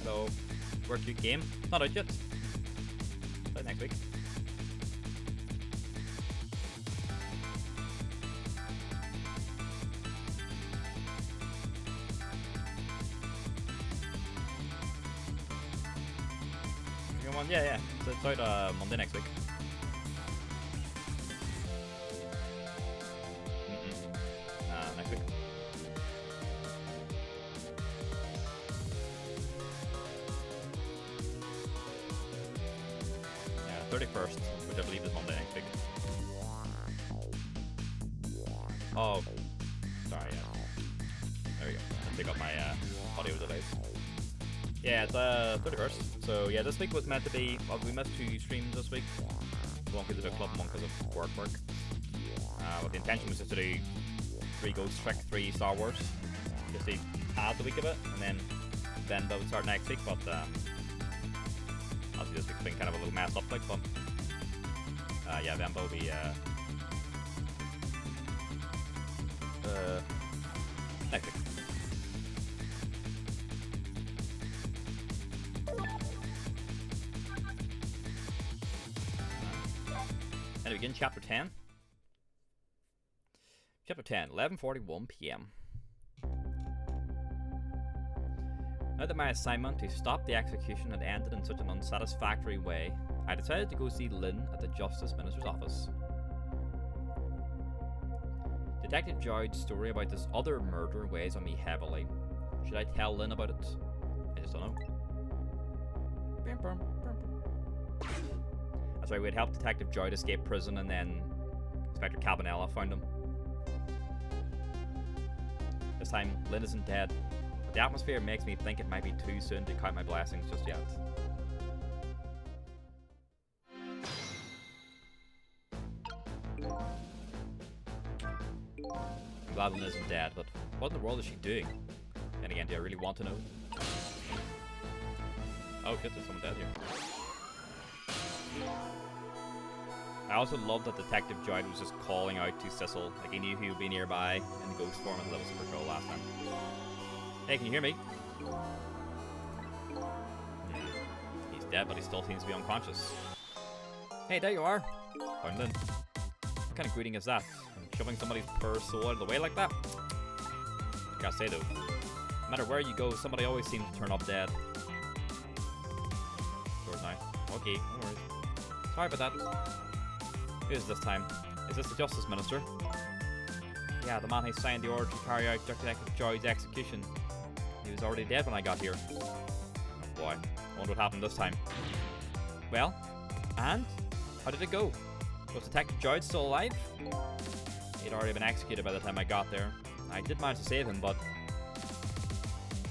So, work your game. Not out yet. Play next week. Yeah. So it's out Monday next week. Next week. Yeah, 31st, which I believe is Monday next week. Oh, sorry. Yeah. There we go. I'll pick up my audio delays. Yeah, it's 31st. So yeah, this week was meant to be. Well, we missed 2 streams this week. One because of the club, and one because of work. But the intention was just to do 3 Ghost Trick, 3 Star Wars, just to add the week of it, and then Venba would start next week. But obviously this week's been kind of a little messed up, like. But yeah, Venba will be next week. And we begin chapter 10. Chapter 10, 11:41 p.m. Now that my assignment to stop the execution had ended in such an unsatisfactory way, I decided to go see Lynn at the Justice Minister's office. Detective Joyd's story about this other murder weighs on me heavily. Should I tell Lynn about it? I just don't know. That's right, we'd helped Detective Joyd escape prison, and then Inspector Cabanela found him. This time, Lynn isn't dead, but the atmosphere makes me think it might be too soon to count my blessings just yet. I'm glad Lynn isn't dead, but what in the world is she doing? And again, do I really want to know? Oh shit, there's someone dead here. I also love that Detective Joyd was just calling out to Sissel, like he knew he would be nearby in the ghost form and that was super cool last time. Hey, can you hear me? He's dead, but he still seems to be unconscious. Hey, there you are. Found Lynn. What kind of greeting is that? And shoving somebody's poor soul out of the way like that? I gotta say though, no matter where you go, somebody always seems to turn up dead. Door's nice. Okay, no worries. Sorry about that. Who is this time? Is this the Justice Minister? Yeah, the man who signed the order to carry out Detective Joyd's execution. He was already dead when I got here. Oh boy, I wonder what happened this time. Well, and? How did it go? Was Detective Joyd still alive? He'd already been executed by the time I got there. I did manage to save him, but...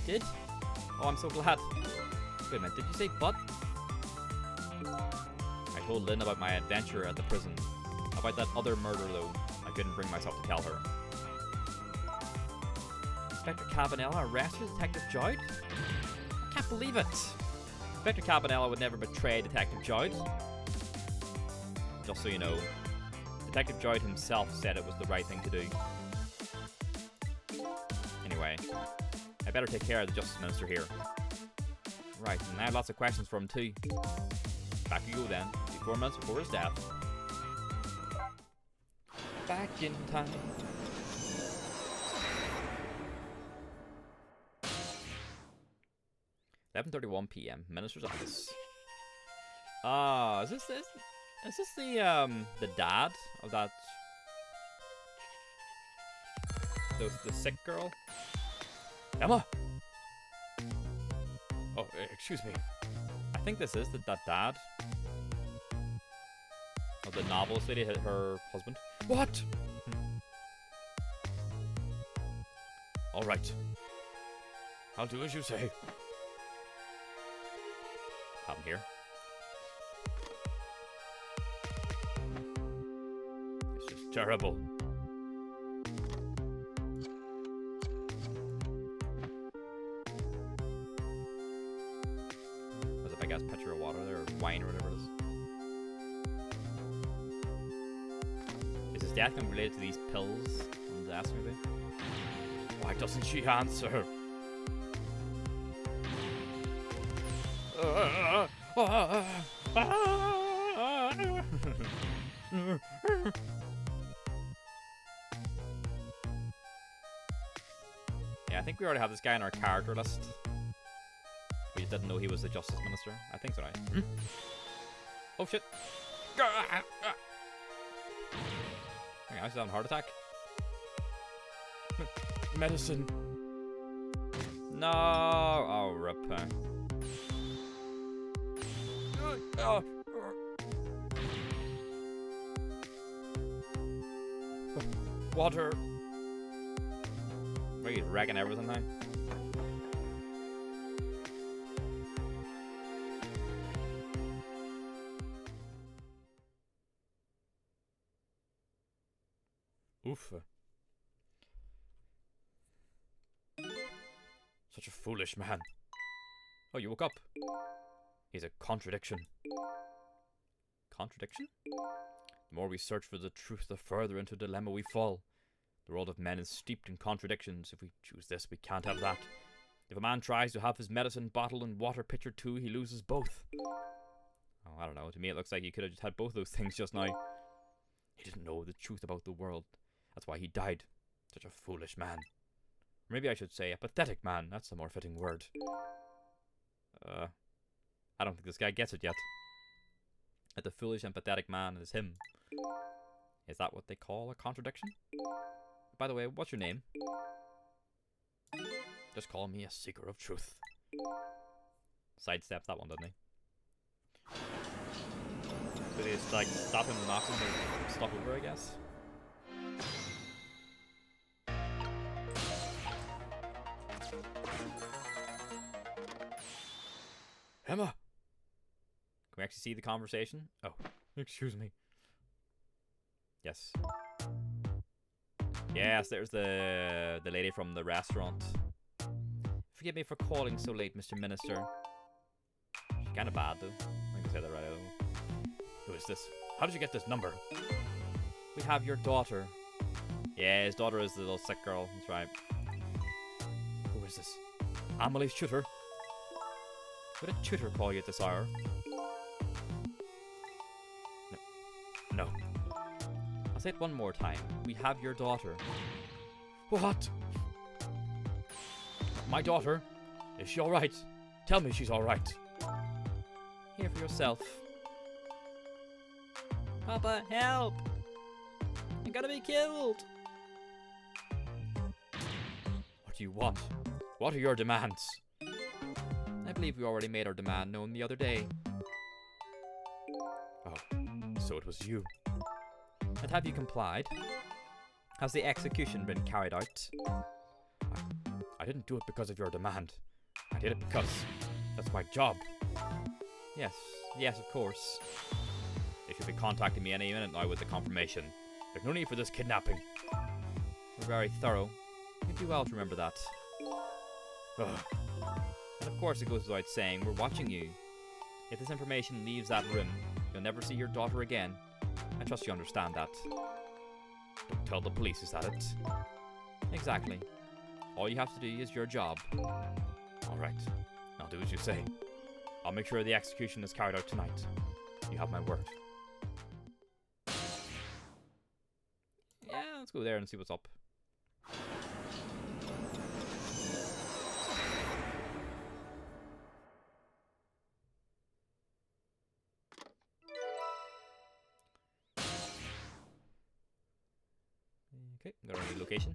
Did? Oh, I'm so glad. Wait a minute, did you say but? I told Lynn about my adventure at the prison. About that other murder, though. I couldn't bring myself to tell her. Inspector Cabanela arrested Detective Joyd? I can't believe it! Inspector Cabanela would never betray Detective Joyd. Just so you know, Detective Joyd himself said it was the right thing to do. Anyway, I better take care of the Justice Minister here. Right, and I have lots of questions for him too. Back you go then, 4 months before his death. Back in time. $11:31 p.m. Minister's office. Is this the dad of that the sick girl? Emma. Oh, excuse me. I think this is that dad of the novelist lady, her husband. What? All right. I'll do as you say. I'm here. This is terrible. Was it big ass pitcher of water there, or wine, or whatever it is? Is his death related to these pills? Someone's asking me. Why doesn't she answer? Yeah, I think we already have this guy on our character list. We just didn't know he was the Justice Minister. I think so, right? Oh shit! Okay, I was having a heart attack. Medicine. No! Oh, rip. Water. Where he's wrecking everything now. Oof. Such a foolish man. Oh, you woke up. He's a contradiction. Contradiction? The more we search for the truth, the further into dilemma we fall. The world of men is steeped in contradictions. If we choose this, we can't have that. If a man tries to have his medicine bottle and water pitcher too, he loses both. Oh, I don't know. To me, it looks like he could have just had both those things just now. He didn't know the truth about the world. That's why he died. Such a foolish man. Or maybe I should say a pathetic man. That's a more fitting word. I don't think this guy gets it yet. That the foolish and pathetic man is him. Is that what they call a contradiction? By the way, what's your name? Just call me a seeker of truth. Sidestepped that one, didn't he? Did he just like stop him and knock him or stop over, I guess? Emma! Can we actually see the conversation? Oh, excuse me. Yes. Yes, there's the lady from the restaurant. Forgive me for calling so late, Mr. Minister. She's kind of bad, though. I can say that right out. Who is this? How did you get this number? We have your daughter. Yeah, his daughter is the little sick girl. That's right. Who is this? Amelie's tutor? Would a tutor call you at this hour? No. I'll say it one more time. We have your daughter. What? My daughter? Is she alright? Tell me she's alright. Hear for yourself. Papa, help! I'm gonna be killed! What do you want? What are your demands? I believe we already made our demand known the other day. Oh, so it was you. And have you complied? Has the execution been carried out? I didn't do it because of your demand. I did it because that's my job. Yes, of course. They should be contacting me any minute now with the confirmation. There's no need for this kidnapping. We're very thorough. You do well to remember that. Ugh. And of course it goes without saying, we're watching you. If this information leaves that room, you'll never see your daughter again. I trust you understand that. Don't tell the police, is that it? Exactly. All you have to do is your job. Alright, I'll do as you say. I'll make sure the execution is carried out tonight. You have my word. Yeah, let's go there and see what's up. Okay, got our new location.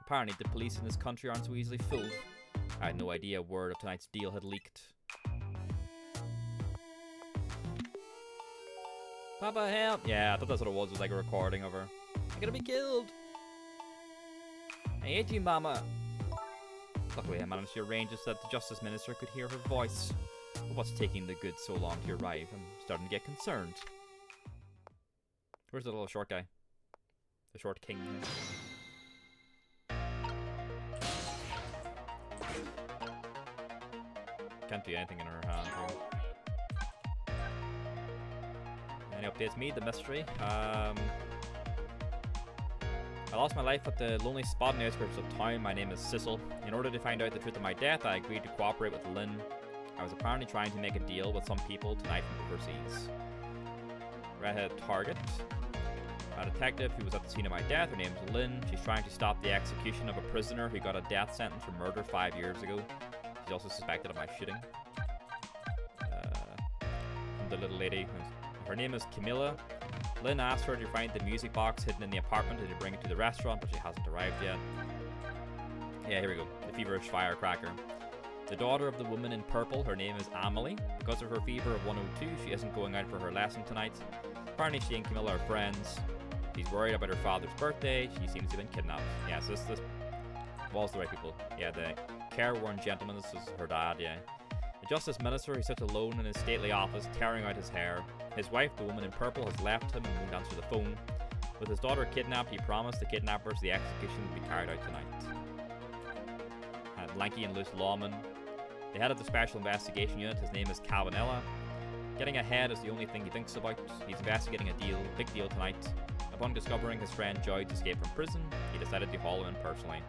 Apparently the police in this country aren't so easily fooled. I had no idea word of tonight's deal had leaked. Papa, help! Yeah, I thought that's what it was like a recording of her. I'm gonna be killed! I hate you, Mama! Luckily I managed to arrange it so that the Justice Minister could hear her voice. But what's taking the goods so long to arrive? I'm starting to get concerned. Where's the little short guy? The short king. Can't do anything in her hand here. Any updates? Me, the mystery. I lost my life at the lonely spot in the outskirts of town. My name is Sissel. In order to find out the truth of my death, I agreed to cooperate with Lynn. I was apparently trying to make a deal with some people tonight from overseas. Redhead target. A detective who was at the scene of my death. Her name's Lynn. She's trying to stop the execution of a prisoner who got a death sentence for murder 5 years ago. She's also suspected of my shooting. The little lady. Her name is Camilla. Lynn asked her to find the music box hidden in the apartment and to bring it to the restaurant, but she hasn't arrived yet. Yeah, here we go. The feverish firecracker. The daughter of the woman in purple. Her name is Amelie. Because of her fever of 102, she isn't going out for her lesson tonight. Apparently she and Camilla are friends. She's worried about her father's birthday. She seems to have been kidnapped. Yeah, so this was the right people. Yeah, the careworn gentleman. This is her dad, yeah. The Justice Minister, he sits alone in his stately office, tearing out his hair. His wife, the woman in purple, has left him and won't answer the phone. With his daughter kidnapped, he promised the kidnappers the execution would be carried out tonight. Lanky and loose lawman. The head of the Special Investigation Unit, his name is Cabanella. Getting ahead is the only thing he thinks about. He's investigating a big deal tonight. Upon discovering his friend Joyd's escape from prison, he decided to haul him in personally.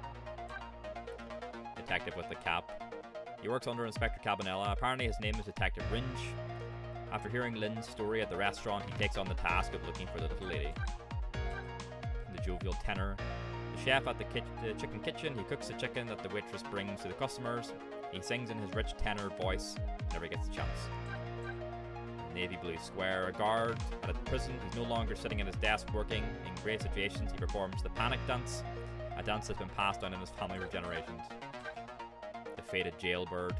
Detective with the cap. He works under Inspector Cabanella. Apparently his name is Detective Ringe. After hearing Lynn's story at the restaurant, he takes on the task of looking for the little lady. The jovial tenor. The chef at the chicken kitchen, he cooks the chicken that the waitress brings to the customers. He sings in his rich tenor voice, never gets a chance. Navy blue square. A guard at a prison. He's no longer sitting at his desk working. In great situations, he performs the panic dance, a dance that's been passed down in his family for generations. The fated jailbird.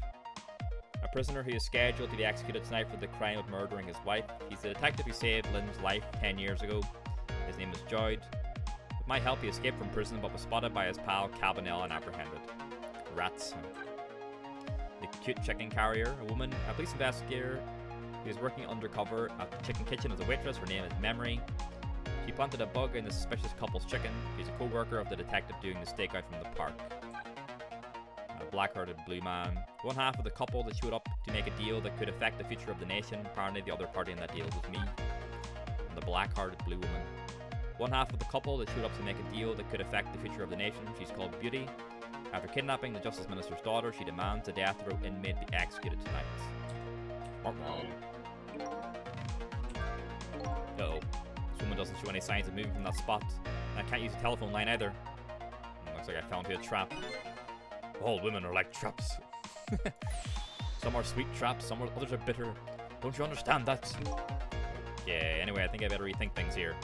A prisoner who is scheduled to be executed tonight for the crime of murdering his wife. He's the detective who saved Lynn's life 10 years ago. His name is Joyd. With my help, he escaped from prison but was spotted by his pal Cabanella and apprehended. Rats. The cute chicken carrier. A woman, a police investigator who is working undercover at the chicken kitchen as a waitress. Her name is Memory. She planted a bug in the suspicious couple's chicken. She's a co-worker of the detective doing the stakeout from the park. A black-hearted blue man. One half of the couple that showed up to make a deal that could affect the future of the nation. Apparently the other party in that deal was me. And the black-hearted blue woman. One half of the couple that showed up to make a deal that could affect the future of the nation. She's called Beauty. After kidnapping the Justice Minister's daughter, she demands the death row inmate be executed tonight. Uh-oh. This woman doesn't show any signs of moving from that spot. And I can't use the telephone line either. Looks like I fell into a trap. All women are like traps. Some are sweet traps, others are bitter. Don't you understand that? Yeah, anyway, I think I better rethink things here.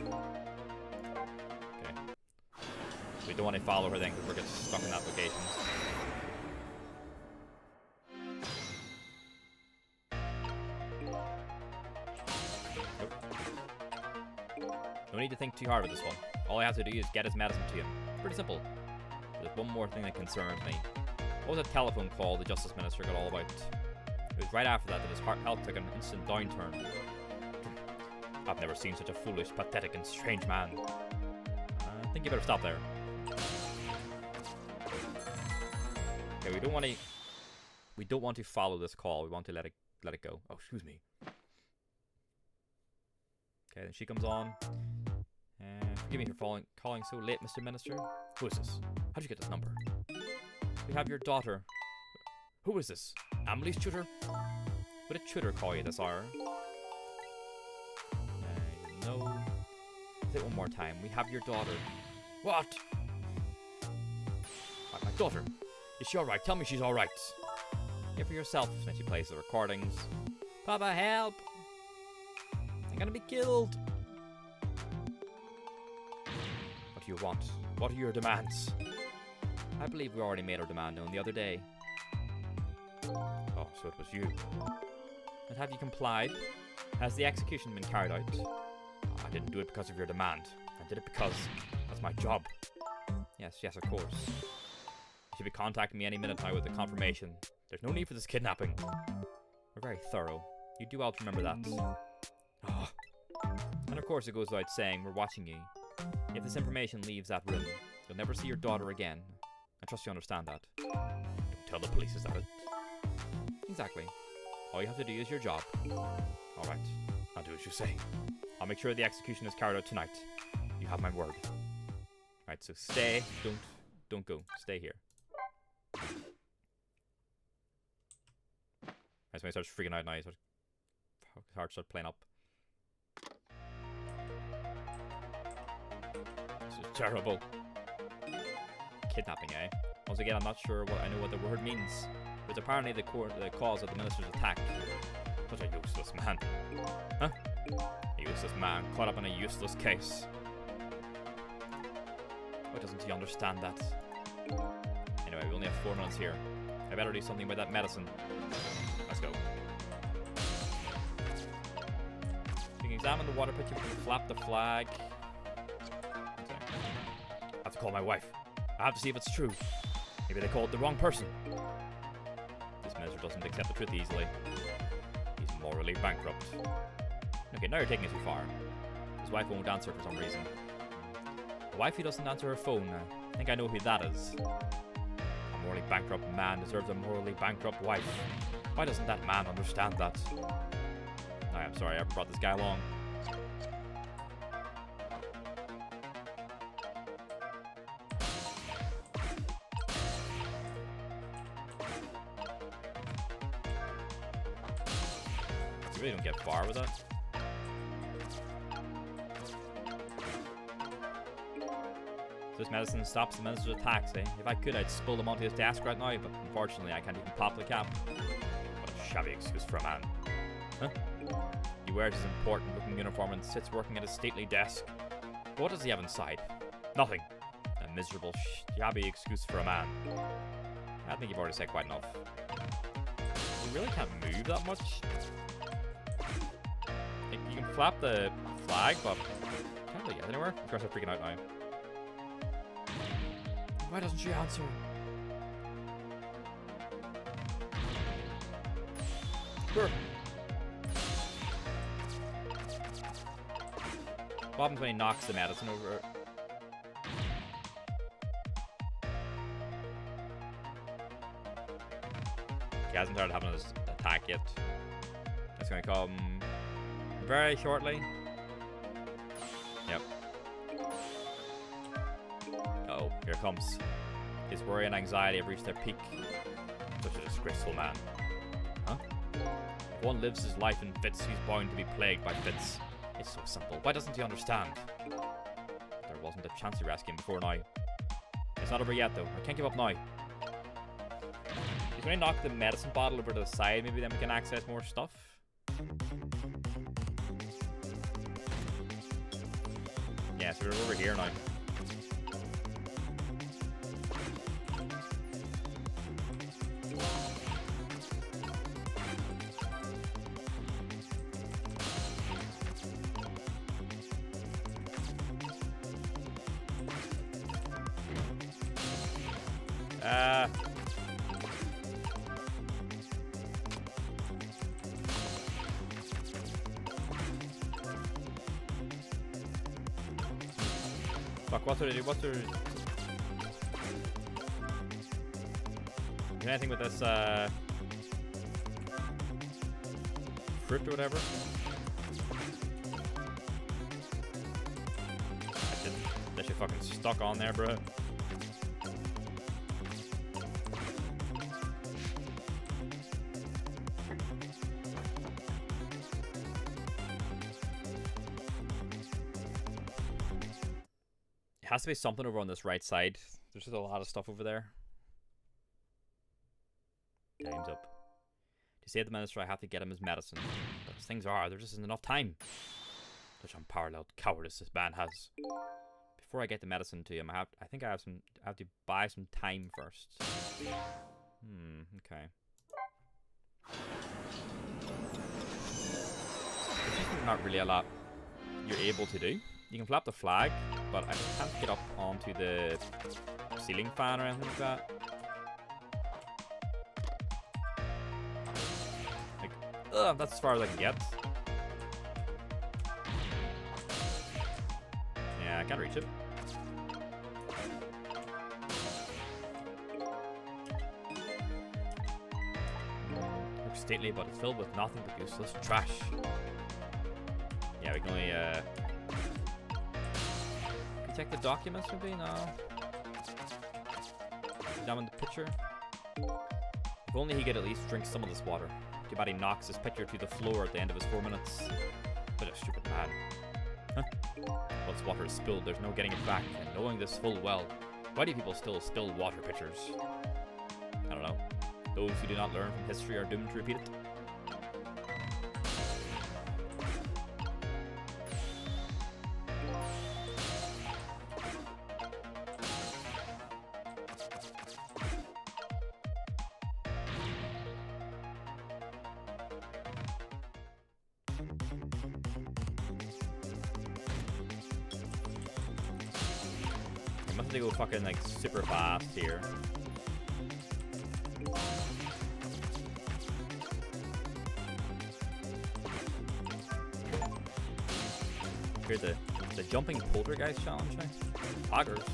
Okay. We don't want to follow her then because we're getting stuck in that location. No need to think too hard with this one. All I have to do is get his medicine to him. Pretty simple. There's one more thing that concerns me. What was that telephone call the Justice Minister got all about? It was right after that his health took an instant downturn. I've never seen such a foolish, pathetic, and strange man. I think you better stop there. Okay, we don't want to follow this call. We want to let it go. Oh, excuse me. Okay, then she comes on. Forgive me for calling so late, Mr. Minister. Who is this? How'd you get this number? We have your daughter. Who is this? Amelie's tutor? Would a tutor call you this hour? No. Say it one more time. We have your daughter. What? My daughter. Is she alright? Tell me she's alright. Hear for yourself. Then she plays the recordings. Papa, help! I'm gonna be killed. What do you want? What are your demands? I believe we already made our demand known the other day. Oh, so it was you. And have you complied? Has the execution been carried out? Oh, I didn't do it because of your demand. I did it because that's my job. Yes, of course. You should be contacting me any minute now with the confirmation. There's no need for this kidnapping. We're very thorough. You do well to remember that. Oh. And of course it goes without saying, we're watching you. If this information leaves that room, you'll never see your daughter again. I trust you understand that. Don't tell the police, is that it? Exactly. All you have to do is your job. Alright, I'll do as you say. I'll make sure the execution is carried out tonight. You have my word. Right, so stay. Don't go. Stay here. That's when he starts freaking out now. His heart starts playing up. This is terrible. Kidnapping, eh? Once again, I'm not sure what I know what the word means. But it's apparently the cause of the minister's attack. Such a useless man. Huh? A useless man caught up in a useless case. Why doesn't he understand that? Anyway, we only have 4 months here. I better do something about that medicine. Let's go. You can examine the water pitcher, flap the flag. I have to call my wife. I have to see if it's true. Maybe they called the wrong person. This minister doesn't accept the truth easily. He's morally bankrupt. Okay, now you're taking it too far. His wife won't answer for some reason. The wife who doesn't answer her phone. I think I know who that is. A morally bankrupt man deserves a morally bankrupt wife. Why doesn't that man understand that? I'm sorry I ever brought this guy along. You really don't get far with that. This medicine stops the minister's attacks, eh? If I could, I'd spill them onto his desk right now, but unfortunately I can't even pop the cap. What a shabby excuse for a man. Huh? He wears his important-looking uniform and sits working at his stately desk. But what does he have inside? Nothing. A miserable, shabby excuse for a man. I think you've already said quite enough. You really can't move that much. Like, you can flap the flag, but you can't really get anywhere. Of course, I'm freaking out now. Why doesn't she answer? Sure. What happens when he knocks the medicine over? He hasn't started having his attack yet. It's going to come very shortly. Yep. Uh-oh, here it comes. His worry and anxiety have reached their peak. Such a disgraceful man. Huh? If one lives his life in fits, he's bound to be plagued by fits. It's so simple. Why doesn't he understand? There wasn't a chance to rescue him before now. It's not over yet, though. I can't give up now. He's going to knock the medicine bottle over to the side. Maybe then we can access more stuff. Yeah, so we're over here now. Fuck, what's there? What's there? Anything with this, fruit or whatever? That shit fucking stuck on there, bro. Has to be something over on this right side. There's just a lot of stuff over there. Time's up. To save the minister, I have to get him his medicine. But as things are, there just isn't enough time. Such unparalleled cowardice this man has. Before I get the medicine to him, I think I have to buy some time first. Okay. There's just not really a lot you're able to do. You can flap the flag, but I can't get up onto the ceiling fan or anything like that. Like, that's as far as I can get. Yeah, I can't reach it. Looks stately, but it's filled with nothing but useless trash. Yeah, we can only can we check the documents maybe? No. Examine the picture. If only he could at least drink some of this water. Too bad he knocks his pitcher to the floor at the end of his 4 minutes. What a stupid man. Huh? Once water is spilled, there's no getting it back, and knowing this full well, why do people still spill water pitchers? I don't know. Those who do not learn from history are doomed to repeat it. I must have to go fucking like super fast here. Here's the jumping poltergeist challenge, eh? Poggers.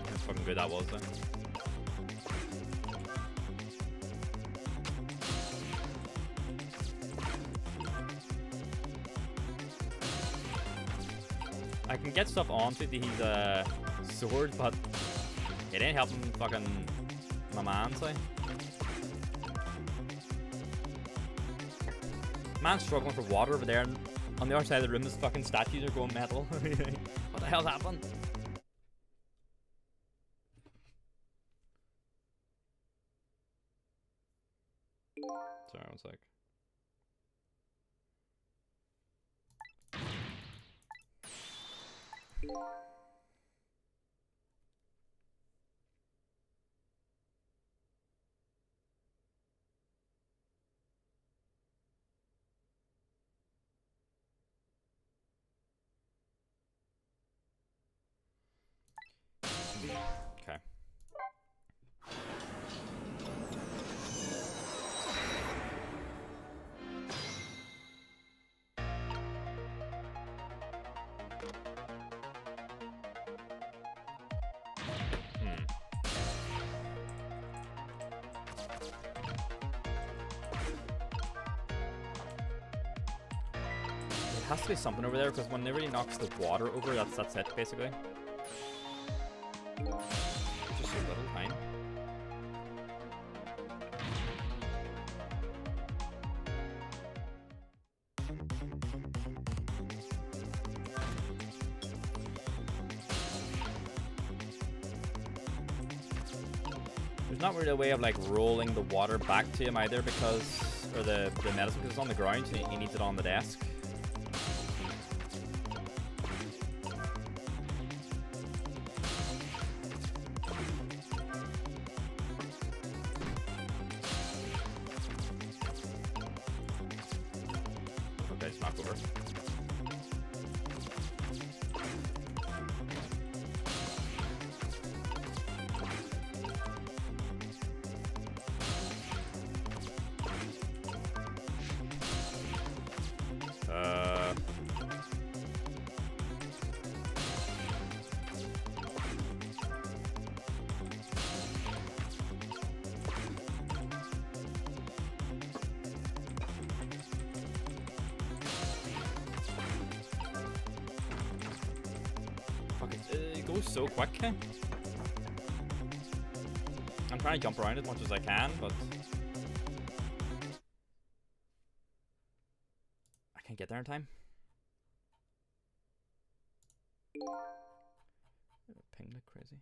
That's fucking good that was then. I can get stuff onto his sword, but it ain't helping fucking my man, say. Man's struggling for water over there, and on the other side of the room, his fucking statues are going metal. What the hell's happened? Sorry, one sec. Okay. There has to be something over there, because whenever he knocks the water over, that's it, basically. There's just so little time. There's not really a way of like rolling the water back to him either, because, or the medicine, because it's on the ground, so he needs it on the desk. Okay, it's knocked over. Fuck it goes so quick. I'm trying to jump around as much as I can, but I can't get there in time. Ping like crazy.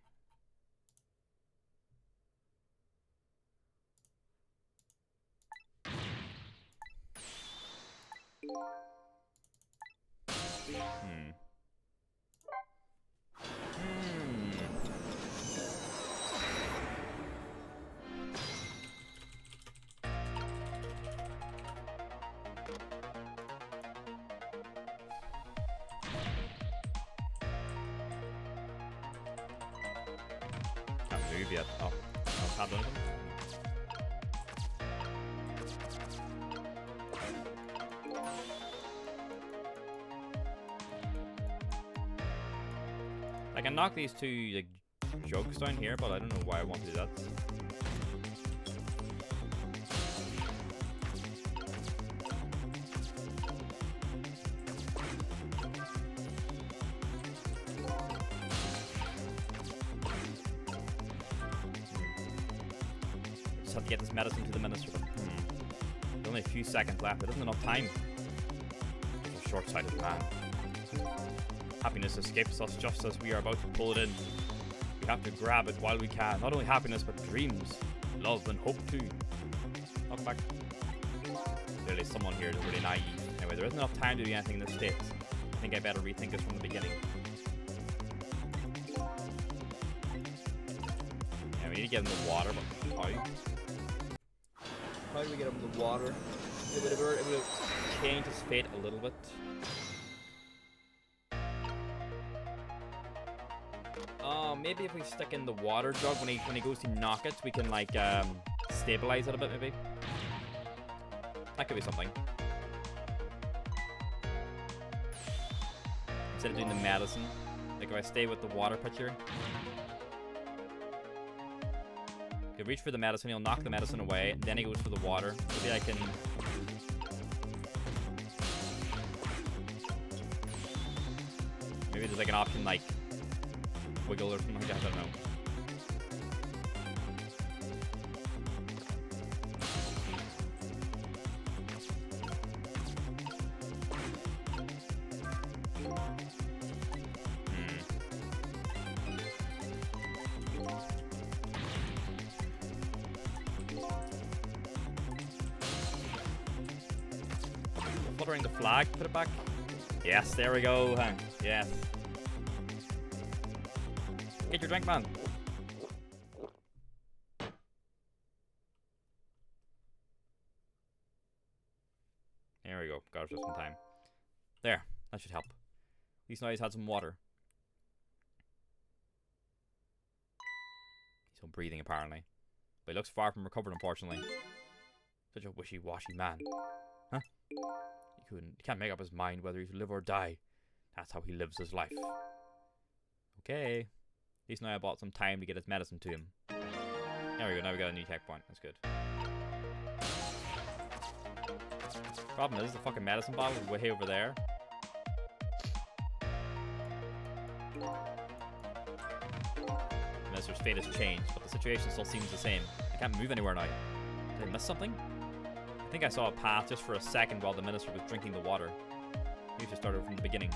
Can't move yet. Oh, I've had one of them. I can knock these two like jugs down here, but I don't know why I want to do that. Just have to get this medicine to the minister. There's only a few seconds left. There isn't enough time. Such a short-sighted man. Happiness escapes us just as we are about to pull it in. We have to grab it while we can. Not only happiness, but dreams, love, and hope too. Welcome back. Clearly someone here is really naive. Anyway, there isn't enough time to do anything in this state. I think I better rethink this from the beginning. Yeah, we need to get him the water, but how? How do we get him the water? It would change his fate a little bit. Maybe if we stick in the water jug when he goes to knock it, we can like stabilize it a bit. Maybe that could be something. Instead of doing the medicine, like if I stay with the water pitcher, he'll reach for the medicine, he'll knock the medicine away, and then he goes for the water. Maybe I can. Maybe there's like an option like wiggle or something like that, I don't know. Fluttering the flag, put it back. Yes, there we go, Hank. Yes. Get your drink, man. There we go. Got it just in time. There. That should help. At least now he's had some water. He's still breathing, apparently. But he looks far from recovered, unfortunately. Such a wishy-washy man. Huh? He can't make up his mind whether he should live or die. That's how he lives his life. Okay. At least now I bought some time to get his medicine to him. There we go, now we got a new checkpoint. That's good. Problem is, the fucking medicine bottle is way over there. Minister's fate has changed, but the situation still seems the same. I can't move anywhere now. Did I miss something? I think I saw a path just for a second while the minister was drinking the water. Maybe we should start over from the beginning.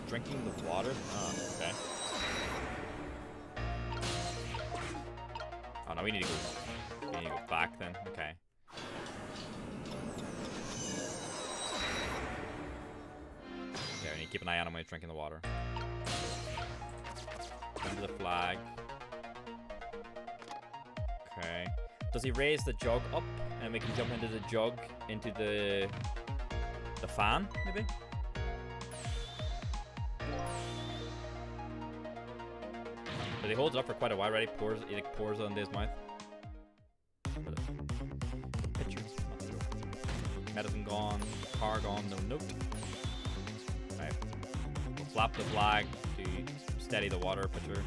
Drinking the water? Oh, okay. Oh no, we need to go back then. Okay. Yeah, we need to keep an eye on him when he's drinking the water. Into the flag. Okay. Does he raise the jug up and we can jump into the jug into the fan, maybe? But he holds it up for quite a while, right? He pours it into his mouth. Pitcher. Medicine gone. Car gone. No note. Right. We'll flap the flag to steady the water pitcher.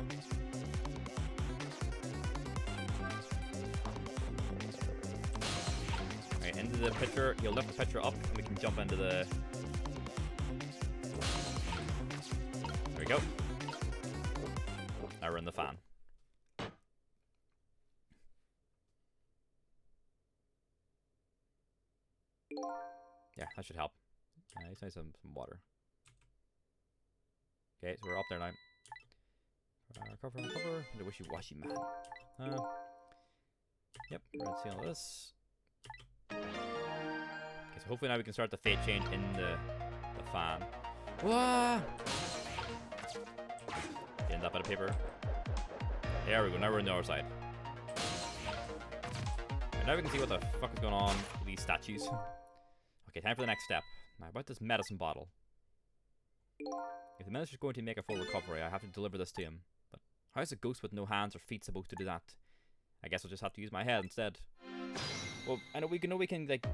Right, into the pitcher. He'll lift the pitcher up and we can jump into the... There we go. Now we're in the fan. Yeah, that should help. Nice, nice, some water. Okay, so we're up there now. Recover. The wishy-washy man. Yep, red seal this. Okay, so hopefully now we can start the fate change in the fan. Whoa! Getting that bit of paper. There we go, now we're on the other side. And now we can see what the fuck is going on with these statues. Okay, time for the next step. Now about this medicine bottle. If the minister's going to make a full recovery, I have to deliver this to him. But how is a ghost with no hands or feet supposed to do that? I guess I'll just have to use my head instead. Well, I know we can like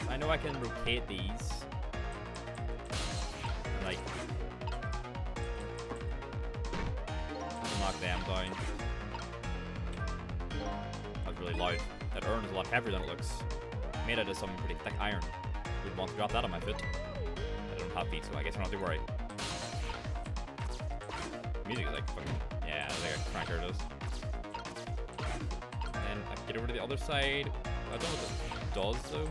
I know I can rotate these. And, like, knock them down. That's really loud. That urn is a lot heavier than it looks. Made out of some pretty thick iron. Wouldn't want to drop that on my foot. I don't have feet, so I guess I don't have to worry. Music is like fucking... Yeah, there, cranker it is. And then I can get over to the other side. I don't know what this does, though.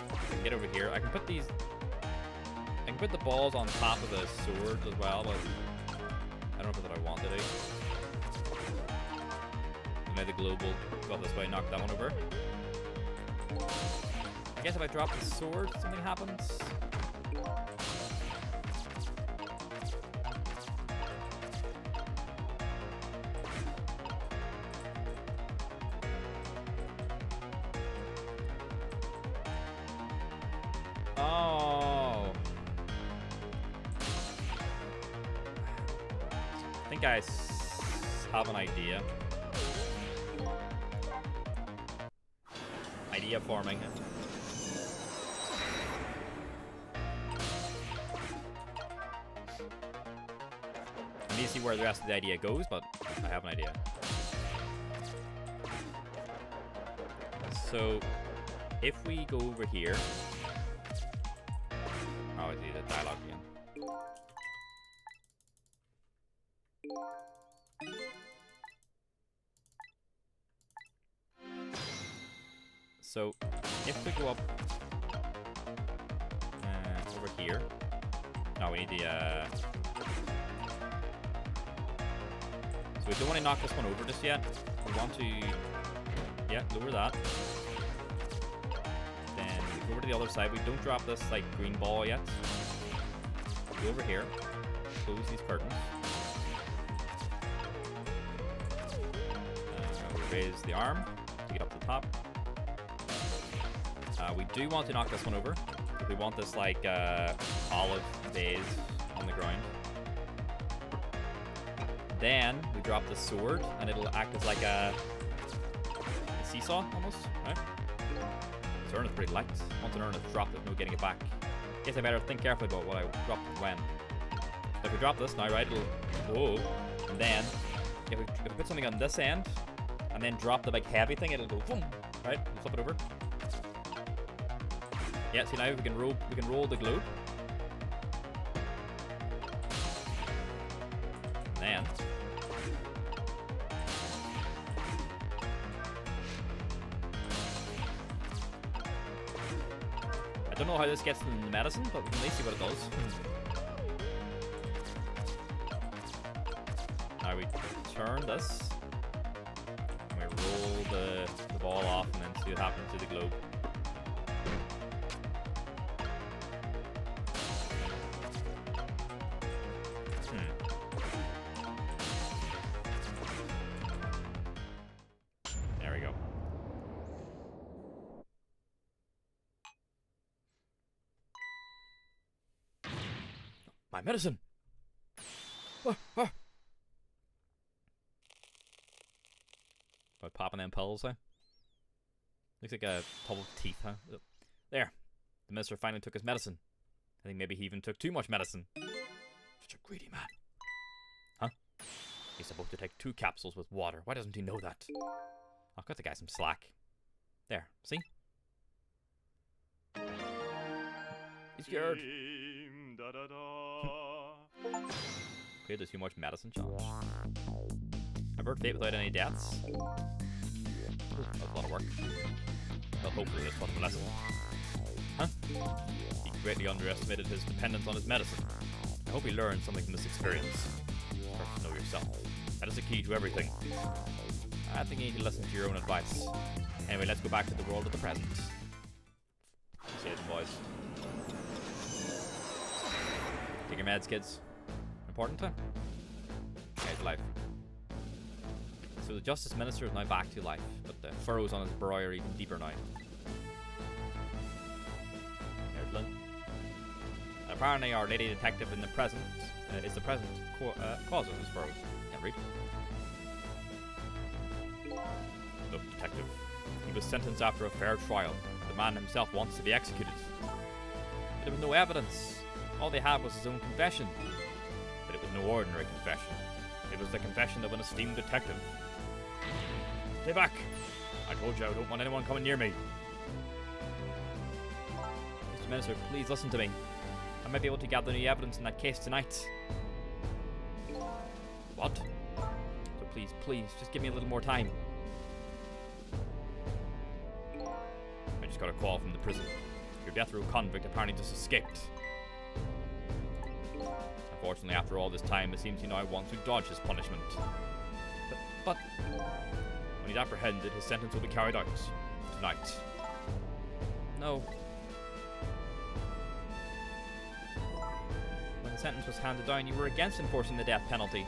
I can get over here. I can put these... I can put the balls on top of the sword as well, but I don't know if I want to do. And now the globe will go this way, knock that one over. I guess if I drop the sword, something happens. Oh. I think I have an idea. Idea forming. I need to see where the rest of the idea goes, but I have an idea. So, if we go over here... Oh, I see the dialogue again. So, if we go up over here, no, we need the. So we don't want to knock this one over just yet. We want to, yeah, lower that. Then we go over to the other side. We don't drop this like green ball yet. Go over here, close these curtains. We raise the arm to get up to the top. We do want to knock this one over. We want this like olive vase on the ground. Then we drop the sword, and it'll act as like a seesaw almost, right? This urn is pretty light. Once an urn is dropped, there's no getting it back. Guess I better think carefully about what I dropped and when. So if we drop this now, right, it'll whoa, and then if we put something on this end, and then drop the big heavy thing, it'll go boom, right? We'll flip it over. Yeah, see now we can roll the globe. Then I don't know how this gets in the medicine, but we can at least see what it does. Now we turn this and we roll the ball off and then see what happens to the globe. My medicine! By popping them pills, huh? Looks like a tub of teeth, huh? There. The minister finally took his medicine. I think maybe he even took too much medicine. Such a greedy man. Huh? He's supposed to take 2 capsules with water. Why doesn't he know that? I'll cut the guy some slack. There. See? He's scared. Cleared the too much medicine challenge. Avert fate without any deaths. That was a lot of work. Well, hopefully this wasn't a lesson. Huh? He greatly underestimated his dependence on his medicine. I hope he learned something from this experience. First, know yourself. That is the key to everything. I think you need to listen to your own advice. Anyway, let's go back to the world of the present. See you, boys. Take your meds, kids. Important time. Okay, to life. So the Justice Minister is now back to life, but the furrows on his brow are even deeper now. There's Lynn. Apparently our lady detective in the present is the present cause of his furrows. Can't read. Look, detective. He was sentenced after a fair trial. The man himself wants to be executed. But there was no evidence. All they had was his own confession. But it was no ordinary confession. It was the confession of an esteemed detective. Stay back! I told you I don't want anyone coming near me. Mr. Minister, please listen to me. I might be able to gather new evidence in that case tonight. What? So please, just give me a little more time. I just got a call from the prison. Your death row convict apparently just escaped. Unfortunately, after all this time, it seems he now wants to dodge his punishment. But when he's apprehended, his sentence will be carried out tonight. No. When the sentence was handed down, you were against enforcing the death penalty.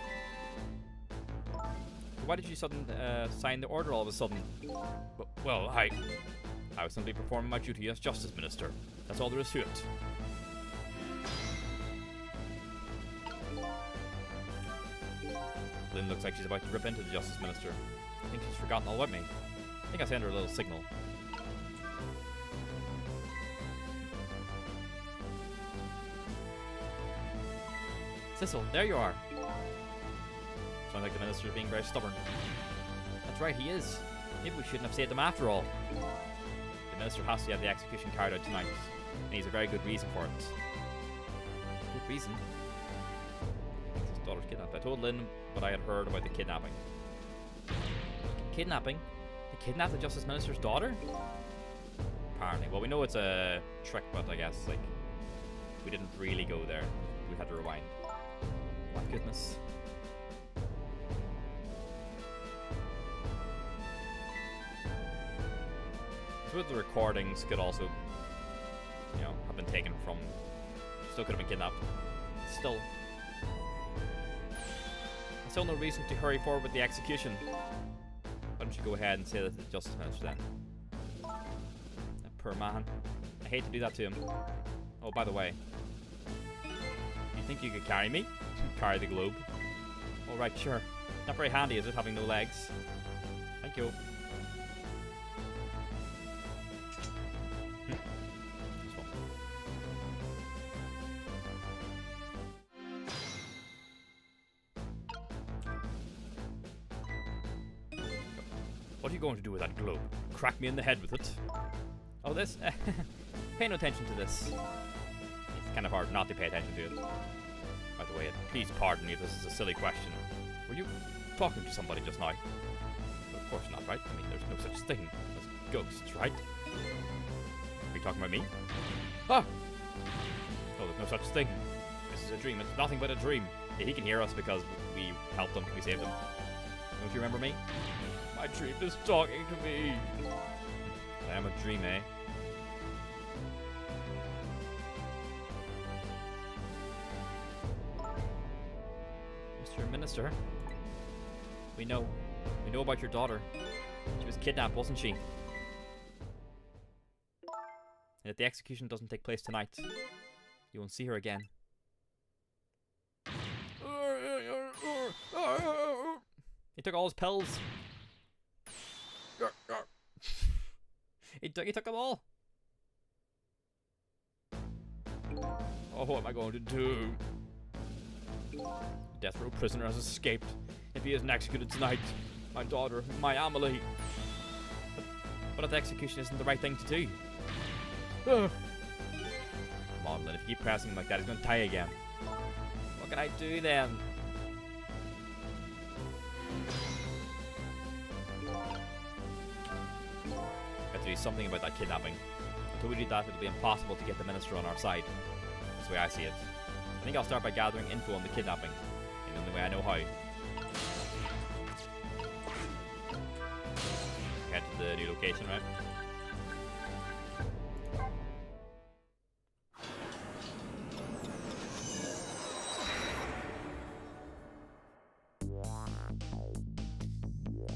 Why did you sign the order all of a sudden? Well, I was simply performing my duty as Justice Minister. That's all there is to it. Lynn looks like she's about to rip into the Justice Minister. I think she's forgotten all about me. I think I sent her a little signal. Cecil, there you are. Sounds like the Minister is being very stubborn. That's right, he is. Maybe we shouldn't have saved him after all. The Minister has to have the execution carried out tonight, and he's a very good reason for it. Good reason? His daughter's kidnapped. I told Lynn what I had heard about the kidnapping. Kidnapping? They kidnapped the Justice Minister's daughter? Apparently. Well, we know it's a trick, but I guess, like, we didn't really go there. We had to rewind. My goodness. So the recordings could also, have been taken from, still could have been kidnapped. Still no reason to hurry forward with the execution. Why don't you go ahead and say that to the Justice Minister then? That poor man. I hate to do that to him. Oh, by the way, you think you could carry me? Carry the globe? All right, sure. Not very handy, is it, having no legs? Thank you. What are you going to do with that globe? Crack me in the head with it? Oh, this? Pay no attention to this. It's kind of hard not to pay attention to it. By the way, please pardon me if this is a silly question. Were you talking to somebody just now? Well, of course not, right? I mean, there's no such thing as ghosts, right? Are you talking about me? Ah! Oh, there's no such thing. This is a dream. It's nothing but a dream. Yeah, he can hear us because we helped him. We saved him. Don't you remember me? My dream is talking to me. I am a dream, eh? Mr. Minister, we know about your daughter. She was kidnapped, wasn't she? And if the execution doesn't take place tonight, you won't see her again. He took all his pills. He took them all. Oh, what am I going to do? Death row prisoner has escaped. If he isn't executed tonight, my daughter, my Amelie. But if the execution isn't the right thing to do. Come on, Lynn, if you keep pressing him like that, he's going to die again. What can I do then? To do something about that kidnapping. Until we do that, it'll be impossible to get the Minister on our side. That's the way I see it. I think I'll start by gathering info on the kidnapping, in the only way I know how. Head to the new location, right?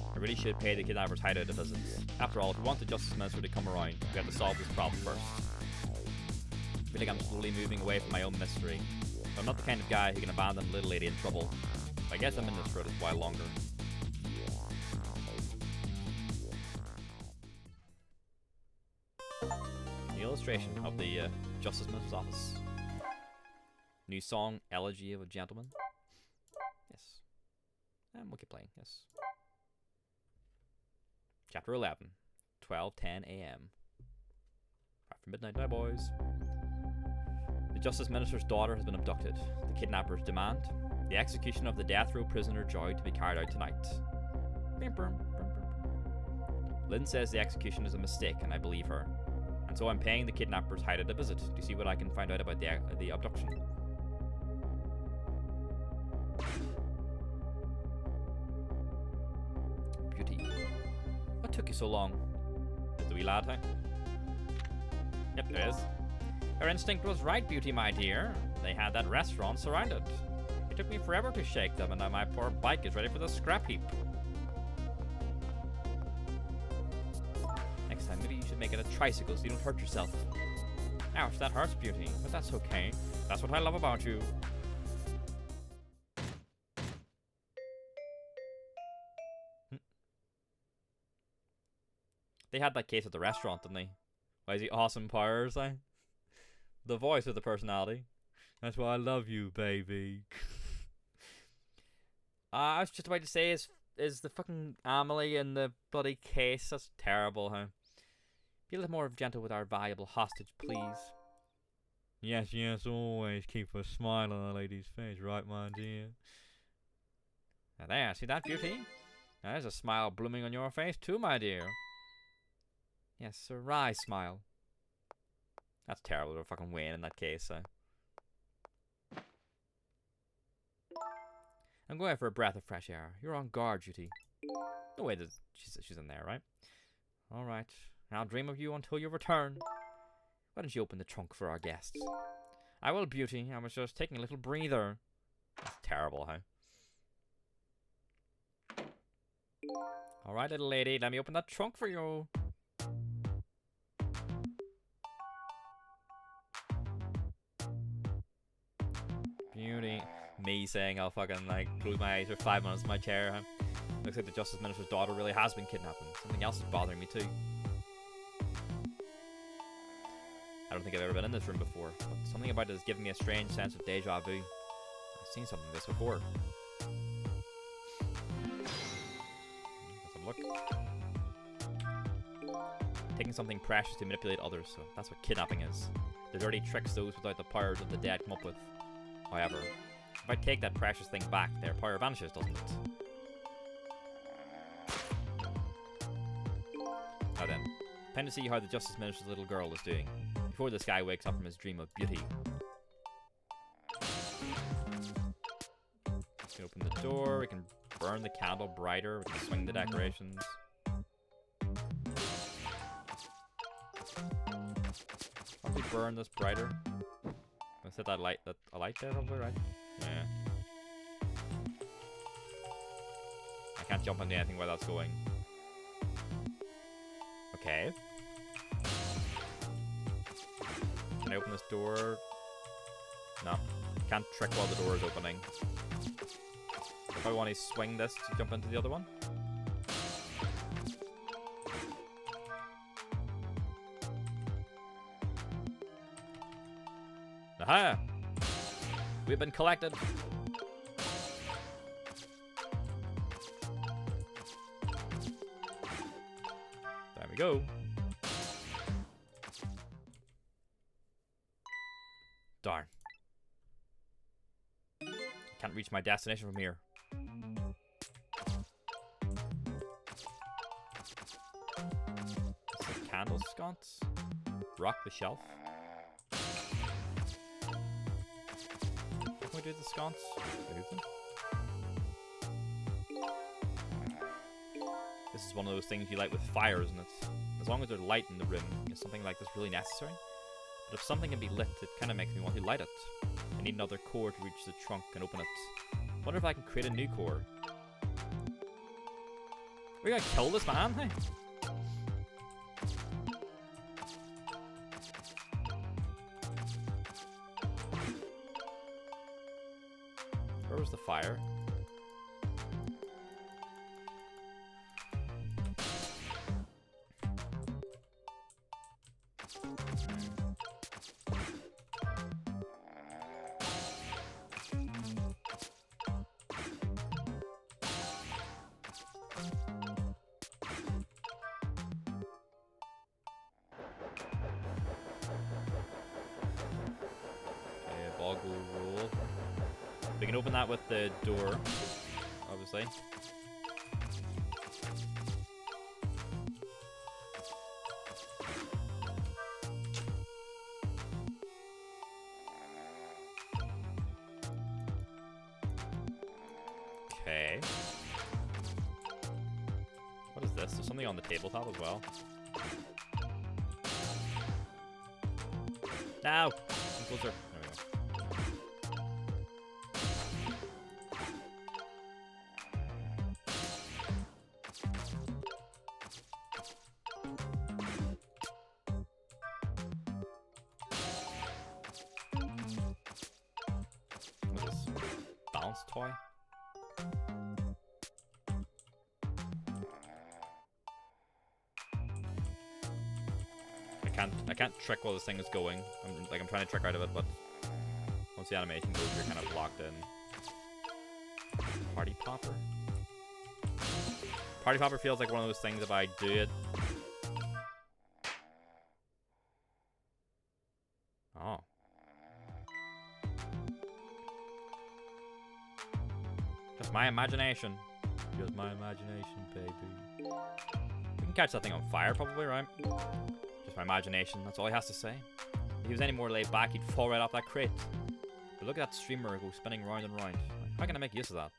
I really should pay the kidnapper's hideout a visit. After all, if we want the Justice Minister to come around, we have to solve this problem first. I feel like I'm slowly moving away from my own mystery. But I'm not the kind of guy who can abandon a little lady in trouble. But I guess I'm in this for a while longer. illustration of the Justice Minister's office. New song, Elegy of a Gentleman. Yes. And we'll keep playing, yes. Chapter 11. 12:10 a.m. After midnight now, boys. The Justice Minister's daughter has been abducted. The kidnappers demand the execution of the death row prisoner Joy to be carried out tonight. Lynn says the execution is a mistake, and I believe her. And so I'm paying the kidnappers hideout a visit to see what I can find out about the abduction. Beauty. What took you so long? Is the wee lad, huh? Yep, there is. Her instinct was right, Beauty, my dear. They had that restaurant surrounded. It took me forever to shake them, and now my poor bike is ready for the scrap heap. Next time, maybe you should make it a tricycle so you don't hurt yourself. Ouch, that hurts, Beauty, but that's okay. That's what I love about you. They had that case at the restaurant, didn't they? Why is he Austin Powers, eh? The voice with the personality. That's why I love you, baby. I was just about to say, is the fucking Amelie in the bloody case? That's terrible, huh? Be a little more gentle with our valuable hostage, please. Yes, yes, always keep a smile on a lady's face, right, my dear? Now there, see that, Beauty? Now there's a smile blooming on your face too, my dear. Yes, a wry smile. That's terrible to fucking win in that case, I'm going for a breath of fresh air. You're on guard, Beauty. No way, she's in there, right? Alright, I'll dream of you until you return. Why don't you open the trunk for our guests? I will, Beauty. I was just taking a little breather. That's terrible, huh? Alright, little lady, let me open that trunk for you. Beauty. Me saying I'll fucking like close my eyes for 5 minutes in my chair. Huh? Looks like the Justice Minister's daughter really has been kidnapped. Something else is bothering me too. I don't think I've ever been in this room before, but something about it is giving me a strange sense of deja vu. I've seen something like this before. Let's have a look. Taking something precious to manipulate others, so that's what kidnapping is. The dirty tricks those without the powers of the dead come up with. However, if I take that precious thing back, their power vanishes, doesn't it? Now then, time to see how the Justice Minister's little girl is doing, before this guy wakes up from his dream of beauty. We can open the door, we can burn the candle brighter, we can swing the decorations. Probably burn this brighter. I set that light, a light there probably, right? Yeah. I can't jump into anything while that's going. Okay. Can I open this door? No. Can't trick while the door is opening. If I want to swing this to jump into the other one. Aha! We've been collected. There we go. Darn. Can't reach my destination from here. Some candle sconce. Rock the shelf. Can we do the sconce? This is one of those things you light with fire, isn't it? As long as there's light in the room, is something like this really necessary? But if something can be lit, it kind of makes me want to light it. I need another core to reach the trunk and open it. Wonder if I can create a new core. We gotta kill this man, hey? Where was the fire? doggo roll. We can open that with the door, obviously. Okay. What is this? There's something on the tabletop as well. Now! Come closer. There we go. What is this? Bounce toy? I can't trick while this thing is going. I'm trying to trick out of it, but once the animation goes, you're kind of locked in. Party Popper? Party Popper feels like one of those things if I do it. Oh. Just my imagination. Just my imagination, baby. We can catch that thing on fire, probably, right? Just my imagination, that's all he has to say. If he was any more laid back, he'd fall right off that crate. But look at that streamer go spinning round and round. How can I make use of that?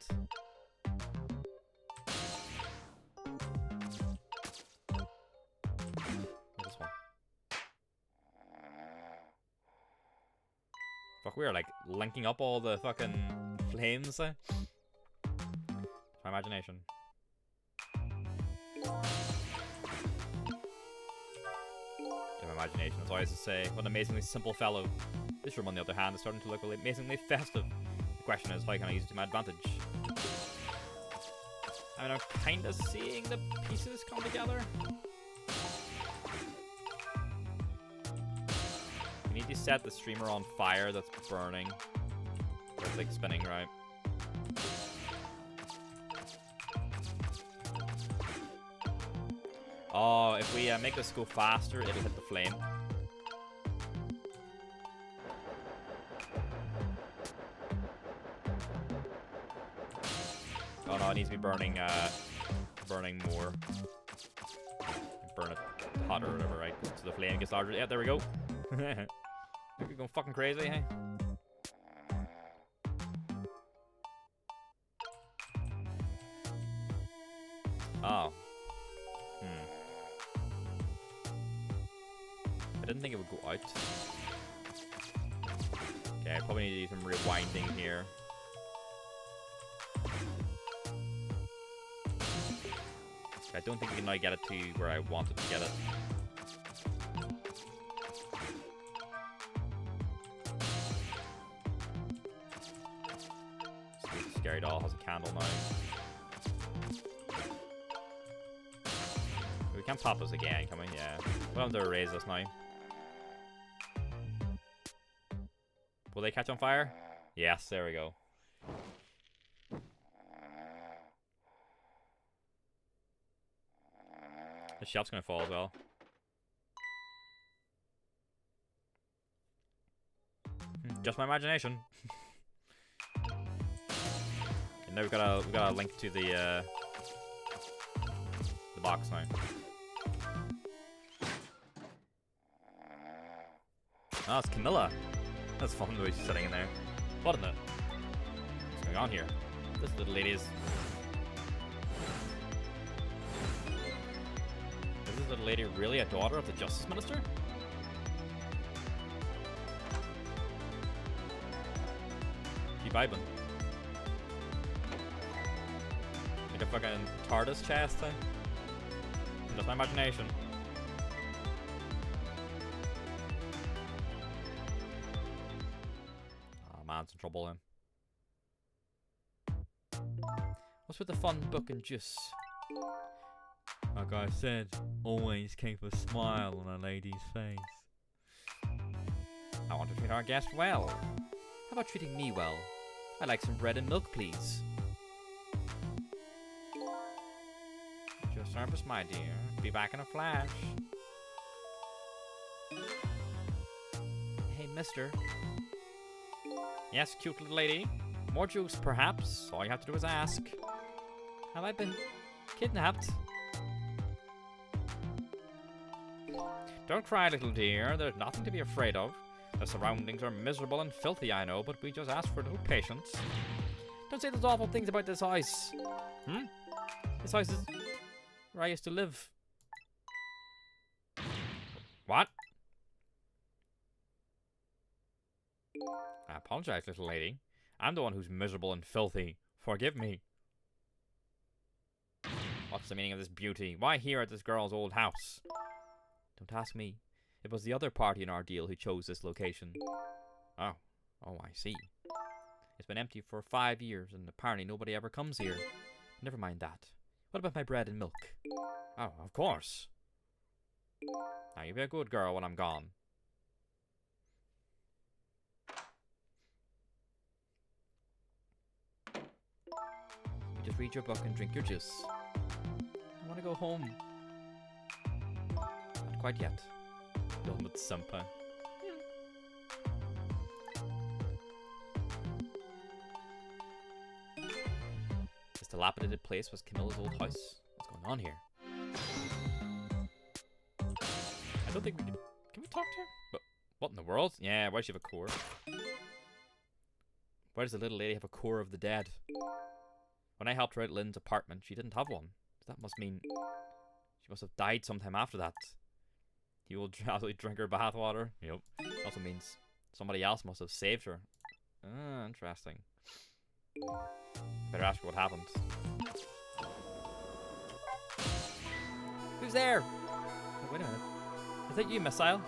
What's this one? Fuck, we are like linking up all the fucking flames. My imagination. Imagination, that's all I used to say. What an amazingly simple fellow. This room, on the other hand, is starting to look amazingly festive. The question is, how can I use it to my advantage? I mean, I'm kind of seeing the pieces come together. We need to set the streamer on fire that's burning. It's like spinning, right? Oh, if we make this go faster, it'll hit the flame. Oh no, it needs to be burning, burning more. Burn it hotter or whatever, right? So the flame gets larger. Yeah, there we go. We're going fucking crazy, hey? Oh. I didn't think it would go out. Okay, I probably need to do some rewinding here. I don't think we can now get it to where I wanted to get it. Scary doll has a candle now. We can't pop this again, can we? Yeah. We'll have to erase this now. Will they catch on fire? Yes, there we go. The shelf's gonna fall as well. Just my imagination. And now we gotta link to the box now. Oh, it's Camilla. That's fun the way she's sitting in there. What in the... What's going on here? This little lady is... Is this little lady really a daughter of the Justice Minister? Keep vibing. Like a fucking TARDIS chest thing. That's my imagination. Man's in trouble then. What's with the fun book and juice? Like I said, always keep a smile on a lady's face. I want to treat our guest well. How about treating me well? I'd like some bread and milk, please. At your service, my dear. Be back in a flash. Hey, mister. Yes, cute little lady. More juice, perhaps. All you have to do is ask. Have I been kidnapped? Don't cry, little dear. There's nothing to be afraid of. The surroundings are miserable and filthy, I know, but we just ask for a little patience. Don't say those awful things about this house. This house is where I used to live. What? I apologize, little lady. I'm the one who's miserable and filthy. Forgive me. What's the meaning of this beauty? Why here at this girl's old house? Don't ask me. It was the other party in our deal who chose this location. Oh, I see. It's been empty for 5 years, and apparently nobody ever comes here. Never mind that. What about my bread and milk? Oh, of course. Now, you be a good girl when I'm gone. You just read your book and drink your juice. I want to go home. Not quite yet. Done with Sampa. This dilapidated place was Camilla's old house. What's going on here? I don't think we can... Can we talk to her? But what in the world? Yeah, why does she have a core? Why does the little lady have a core of the dead? When I helped her out Lynn's apartment, she didn't have one. So that must mean she must have died sometime after that. You will probably drink her bathwater. Yep. Also means somebody else must have saved her. Ah, interesting. Better ask her what happened. Who's there? Oh, wait a minute. Is that you, Missile?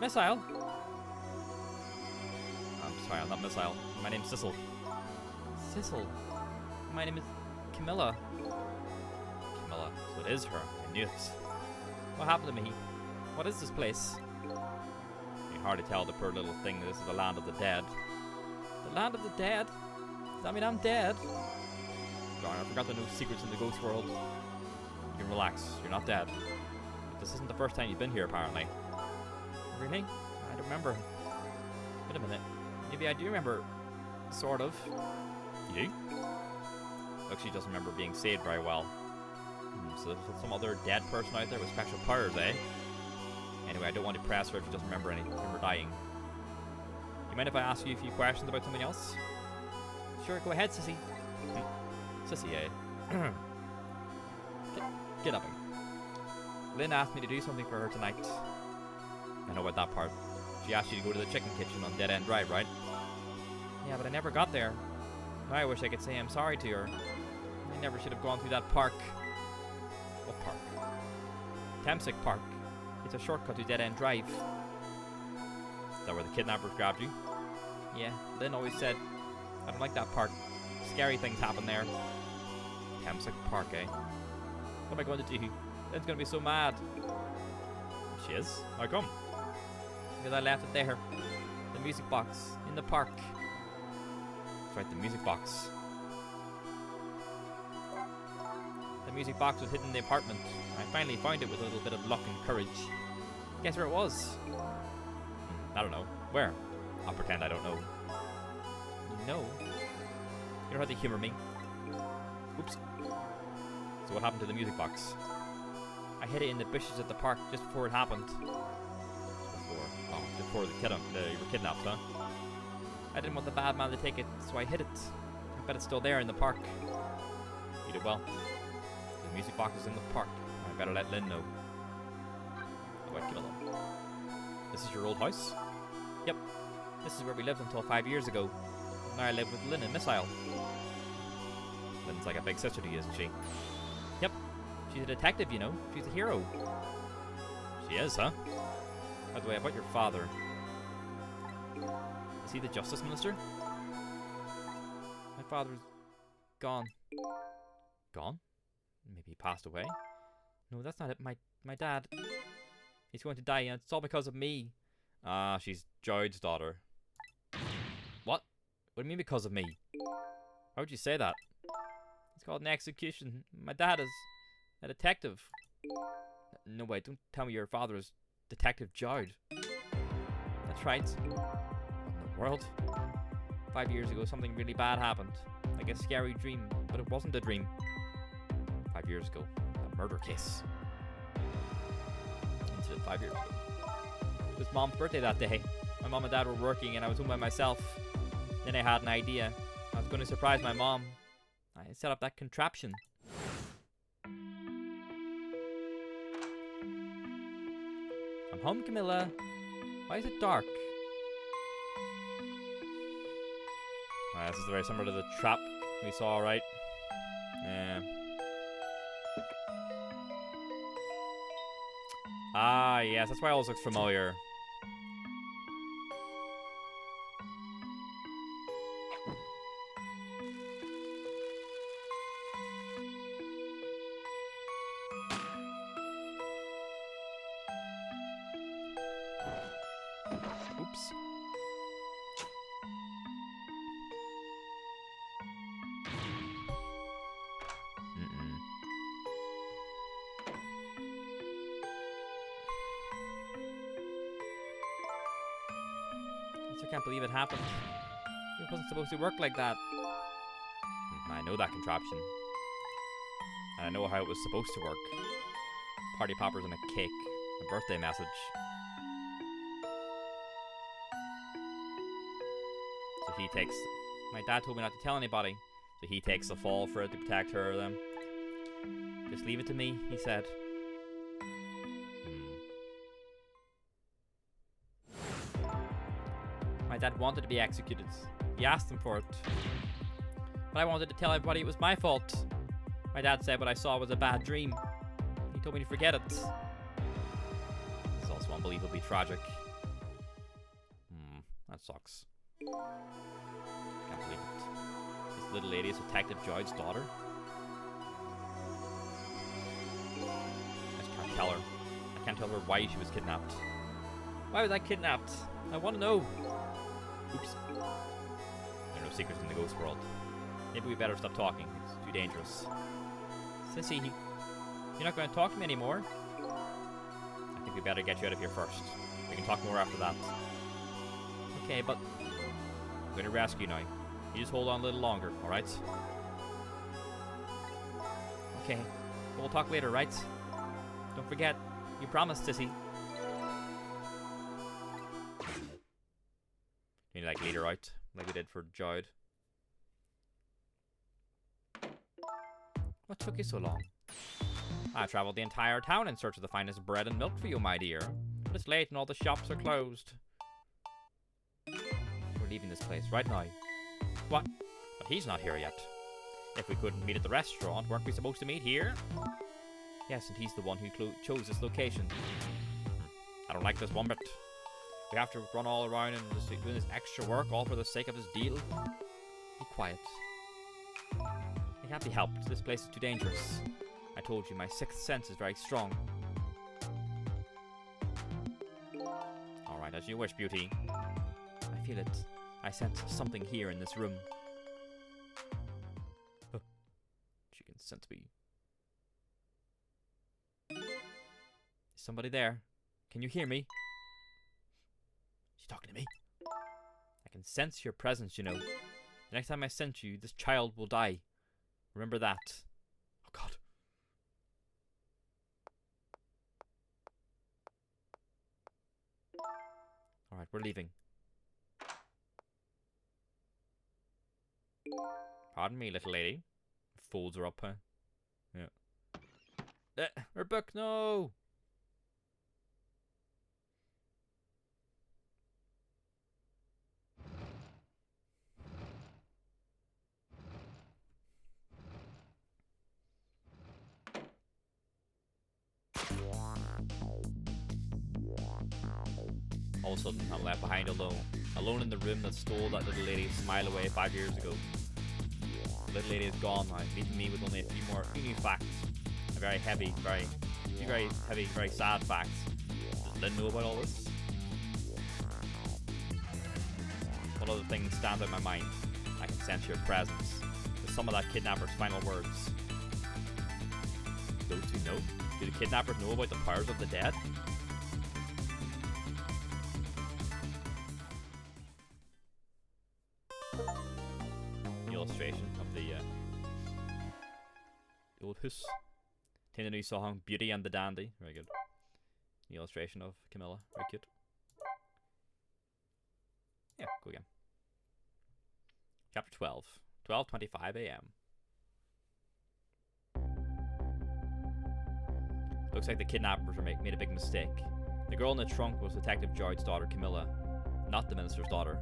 Missile? I'm sorry, I'm not Missile. My name's Sissel. Sissel? My name is Camilla. Camilla. So it is her. I knew it. What happened to me? What is this place? You can hardly tell the poor little thing this is the land of the dead. The land of the dead? Does that mean I'm dead? Darn, I forgot the new secrets in the ghost world. You can relax. You're not dead. This isn't the first time you've been here, apparently. Really? I don't remember. Wait a minute. Maybe I do remember. Sort of. You? Looks she doesn't remember being saved very well. So there's some other dead person out there with special powers, eh? Anyway, I don't want to press her if she doesn't remember dying. You mind if I ask you a few questions about something else? Sure, go ahead, Sissy. Sissy, eh? Get up. Lynn asked me to do something for her tonight. I know about that part. She asked you to go to the chicken kitchen on Dead End Drive, right? Yeah, but I never got there. I wish I could say I'm sorry to her. I never should have gone through that park. What park? Tamsic Park. It's a shortcut to Dead End Drive. Is that where the kidnappers grabbed you? Yeah, Lynn always said, I don't like that park. Scary things happen there. Tamsic Park, eh? What am I going to do? Lynn's going to be so mad. She is? How come? Because I left it there. The music box. In the park. That's right, the music box. The music box was hidden in the apartment. I finally found it with a little bit of luck and courage. Guess where it was? I don't know. Where? I'll pretend I don't know. You know? You don't have to humor me. Oops. So what happened to the music box? I hid it in the bushes at the park just before it happened. Just before you were kidnapped, huh? I didn't want the bad man to take it, so I hid it. I bet it's still there in the park. You did well. The music box is in the park. I better let Lynn know. About Camilla. This is your old house? Yep. This is where we lived until 5 years ago. Now I live with Lynn and Missile. Lynn's like a big sister to you, isn't she? Yep. She's a detective, you know. She's a hero. She is, huh? By the way, about your father. Is he the Justice Minister? My father's gone. Gone? Maybe he passed away? No, that's not it. My dad. He's going to die, and it's all because of me. Ah, she's Joyd's daughter. What? What do you mean because of me? Why would you say that? It's called an execution. My dad is a detective. No, wait, don't tell me your father is Detective Joyd. That's right. What in the world? 5 years ago, something really bad happened. Like a scary dream, but it wasn't a dream. 5 years ago, a murder case. Incident 5 years ago. It was Mom's birthday that day. My mom and dad were working and I was home by myself. Then I had an idea. I was going to surprise my mom. I set up that contraption. I'm home, Camilla. Why is it dark? This is very similar to the trap we saw, right? Yeah. Ah, yes, that's why all this looks familiar. Oops. I can't believe it happened. It wasn't supposed to work like that. I know that contraption. And I know how it was supposed to work. Party poppers and a cake. A birthday message. So he takes... My dad told me not to tell anybody. So he takes the fall for it to protect her or them. Just leave it to me, he said. My dad wanted to be executed. He asked them for it. But I wanted to tell everybody it was my fault. My dad said what I saw was a bad dream. He told me to forget it. This is also unbelievably tragic. That sucks. Can't believe it. This little lady is Detective Joyd's daughter. I just can't tell her. I can't tell her why she was kidnapped. Why was I kidnapped? I want to know. Oops. There are no secrets in the ghost world. Maybe we better stop talking. It's too dangerous. Sissy, you're not going to talk to me anymore? I think we better get you out of here first. We can talk more after that. Okay, but I'm going to rescue you now. You just hold on a little longer, alright? Okay, but we'll talk later, right? Don't forget, you promised, Sissy. You need like lead her out, like we did for Joyd. What took you so long? I traveled the entire town in search of the finest bread and milk for you, my dear. But it's late and all the shops are closed. We're leaving this place right now. What? But he's not here yet. If we couldn't meet at the restaurant, weren't we supposed to meet here? Yes, and he's the one who chose this location. I don't like this one bit. We have to run all around and just doing this extra work all for the sake of this deal. Be quiet. It can't be helped. This place is too dangerous. I told you, my sixth sense is very strong. Alright, as you wish, Beauty. I feel it. I sense something here in this room. She can sense me. Is somebody there? Can you hear me? She's talking to me. I can sense your presence, you know. The next time I sense you, this child will die. Remember that. Oh God. Alright, we're leaving. Pardon me, little lady. Folds her up, huh? Yeah. Her book, no! All of a sudden, I'm left behind alone. Alone in the room that stole that little lady's smile away 5 years ago. The little lady is gone now, leaving me with only a few new facts. A very heavy, very sad facts. Does Lynn know about all this? One other thing stands out in my mind. I can sense your presence. With some of that kidnapper's final words. Those two know? Do the kidnappers know about the powers of the dead? Came the new song Beauty and the Dandy. Very good. The illustration of Camilla. Very cute. Yeah, go again. Chapter 12. 12:25 a.m. Looks like the kidnappers made a big mistake. The girl in the trunk was Detective George's daughter, Camilla, not the minister's daughter.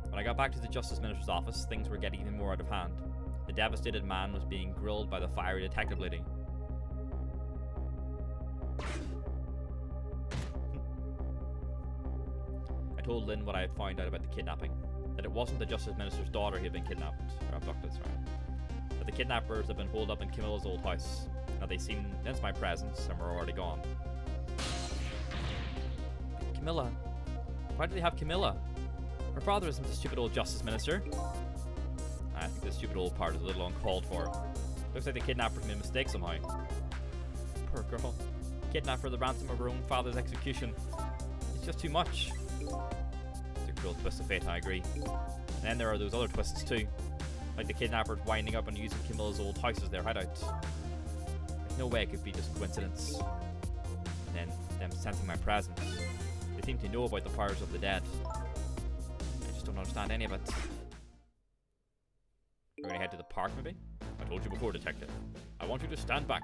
When I got back to the Justice Minister's office, things were getting even more out of hand. The devastated man was being grilled by the fiery detective lady. I told Lynn what I had found out about the kidnapping. That it wasn't the Justice Minister's daughter who had been kidnapped, or abducted, sorry. But the kidnappers had been holed up in Camilla's old house. Now they sensed my presence and were already gone. Camilla? Why did they have Camilla? Her father isn't a stupid old Justice Minister. I think the stupid old part is a little uncalled for. Looks like the kidnappers made a mistake somehow. Poor girl. Kidnapped for the ransom of her own father's execution. It's just too much. It's a cruel twist of fate, I agree. And then there are those other twists too. Like the kidnappers winding up and using Camilla's old house as their hideout. There's no way it could be just coincidence. And then them sensing my presence. They seem to know about the powers of the dead. I just don't understand any of it. We're gonna head to the park, maybe? I told you before, Detective. I want you to stand back.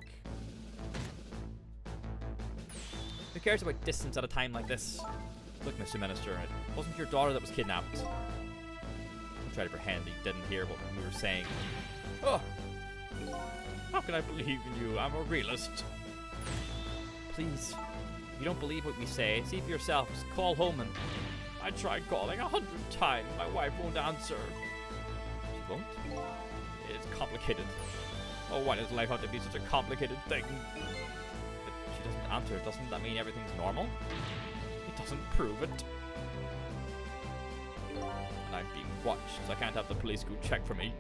Who cares about distance at a time like this? Look, Mr. Minister, it wasn't your daughter that was kidnapped. Don't try to pretend you didn't hear what we were saying. Oh! How can I believe in you? I'm a realist. Please, if you don't believe what we say, see for yourself. Just call home and... I tried calling 100 times. My wife won't answer. She won't? It's complicated. Oh, why does life have to be such a complicated thing? But she doesn't answer. Doesn't that mean everything's normal? It doesn't prove it. And I'm being watched, so I can't have the police go check for me.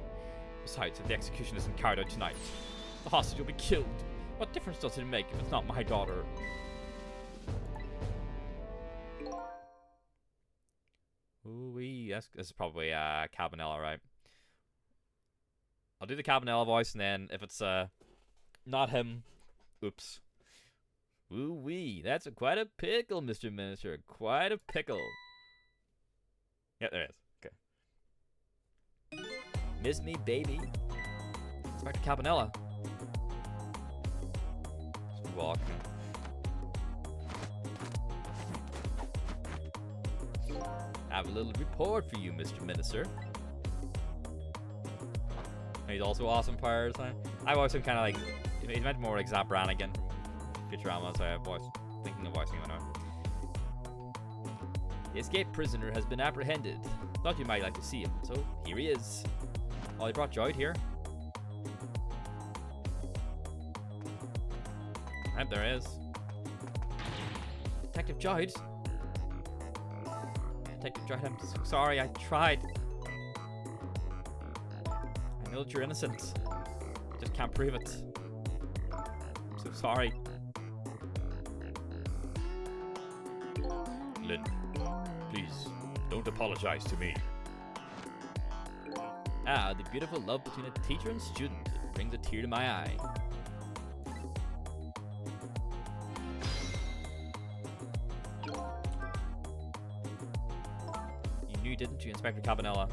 Besides, if the execution isn't carried out tonight, the hostage will be killed. What difference does it make if it's not my daughter? Ooh-wee, this is probably Cabanela, right? I'll do the Cabanela voice, and then if it's not him, oops. Ooh-wee, that's quite a pickle, Mr. Minister. Quite a pickle. Yeah, there it is. Okay. Miss me, baby. Inspector Cabanela. Just walk. I have a little report for you, Mr. Minister. He's also awesome powers. I've always been kind of like, he's meant more like Zap Brannigan from Futurama, so I'm thinking of voicing him now. The escaped prisoner has been apprehended. Thought you might like to see him, so here he is. Oh, they brought Joyd here. Right, there he is. Detective Joyd. Detective Joyd, I'm so sorry, I tried. I know that you're innocent. I just can't prove it. I'm so sorry. Lynn, please, don't apologize to me. Ah, the beautiful love between a teacher and student. It brings a tear to my eye. You knew, didn't you, Inspector Cabanela?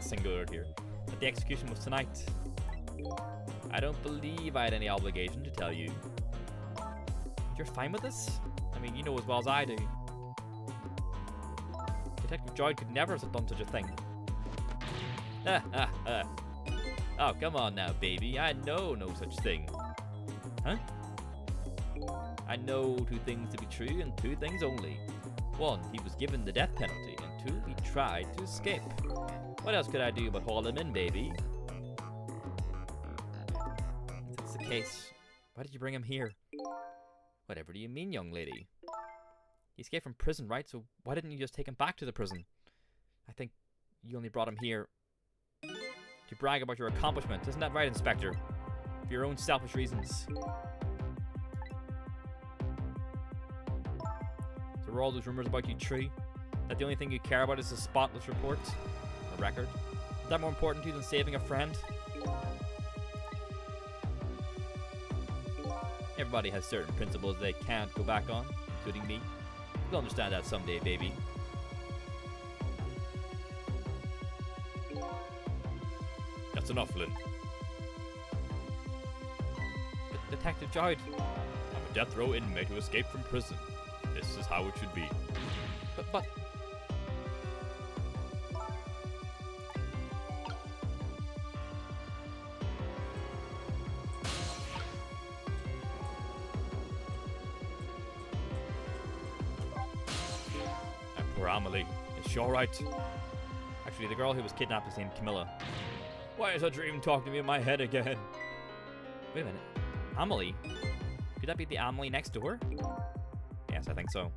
Singular here. That the execution was tonight. I don't believe I had any obligation to tell you. You're fine with this? I mean, you know as well as I do. Detective Joyd could never have done such a thing. Oh, come on now, baby. I know no such thing. Huh? I know two things to be true and two things only. One, he was given the death penalty, and two, he tried to escape. What else could I do but haul him in, baby? If that's the case, why did you bring him here? Whatever do you mean, young lady? He escaped from prison, right? So why didn't you just take him back to the prison? I think you only brought him here to brag about your accomplishment. Isn't that right, Inspector? For your own selfish reasons. So were all those rumors about you true? That the only thing you care about is a spotless report? A record? Is that more important to you than saving a friend? Everybody has certain principles they can't go back on, including me. You'll understand that someday, baby. That's enough, Lynn. Detective Joyd. I'm a death row inmate who escaped from prison. This is how it should be. But... Poor Amelie. Is she alright? Actually, the girl who was kidnapped is named Camilla. Why is a dream talking to me in my head again? Wait a minute. Amelie? Could that be the Amelie next door? Yes, I think so.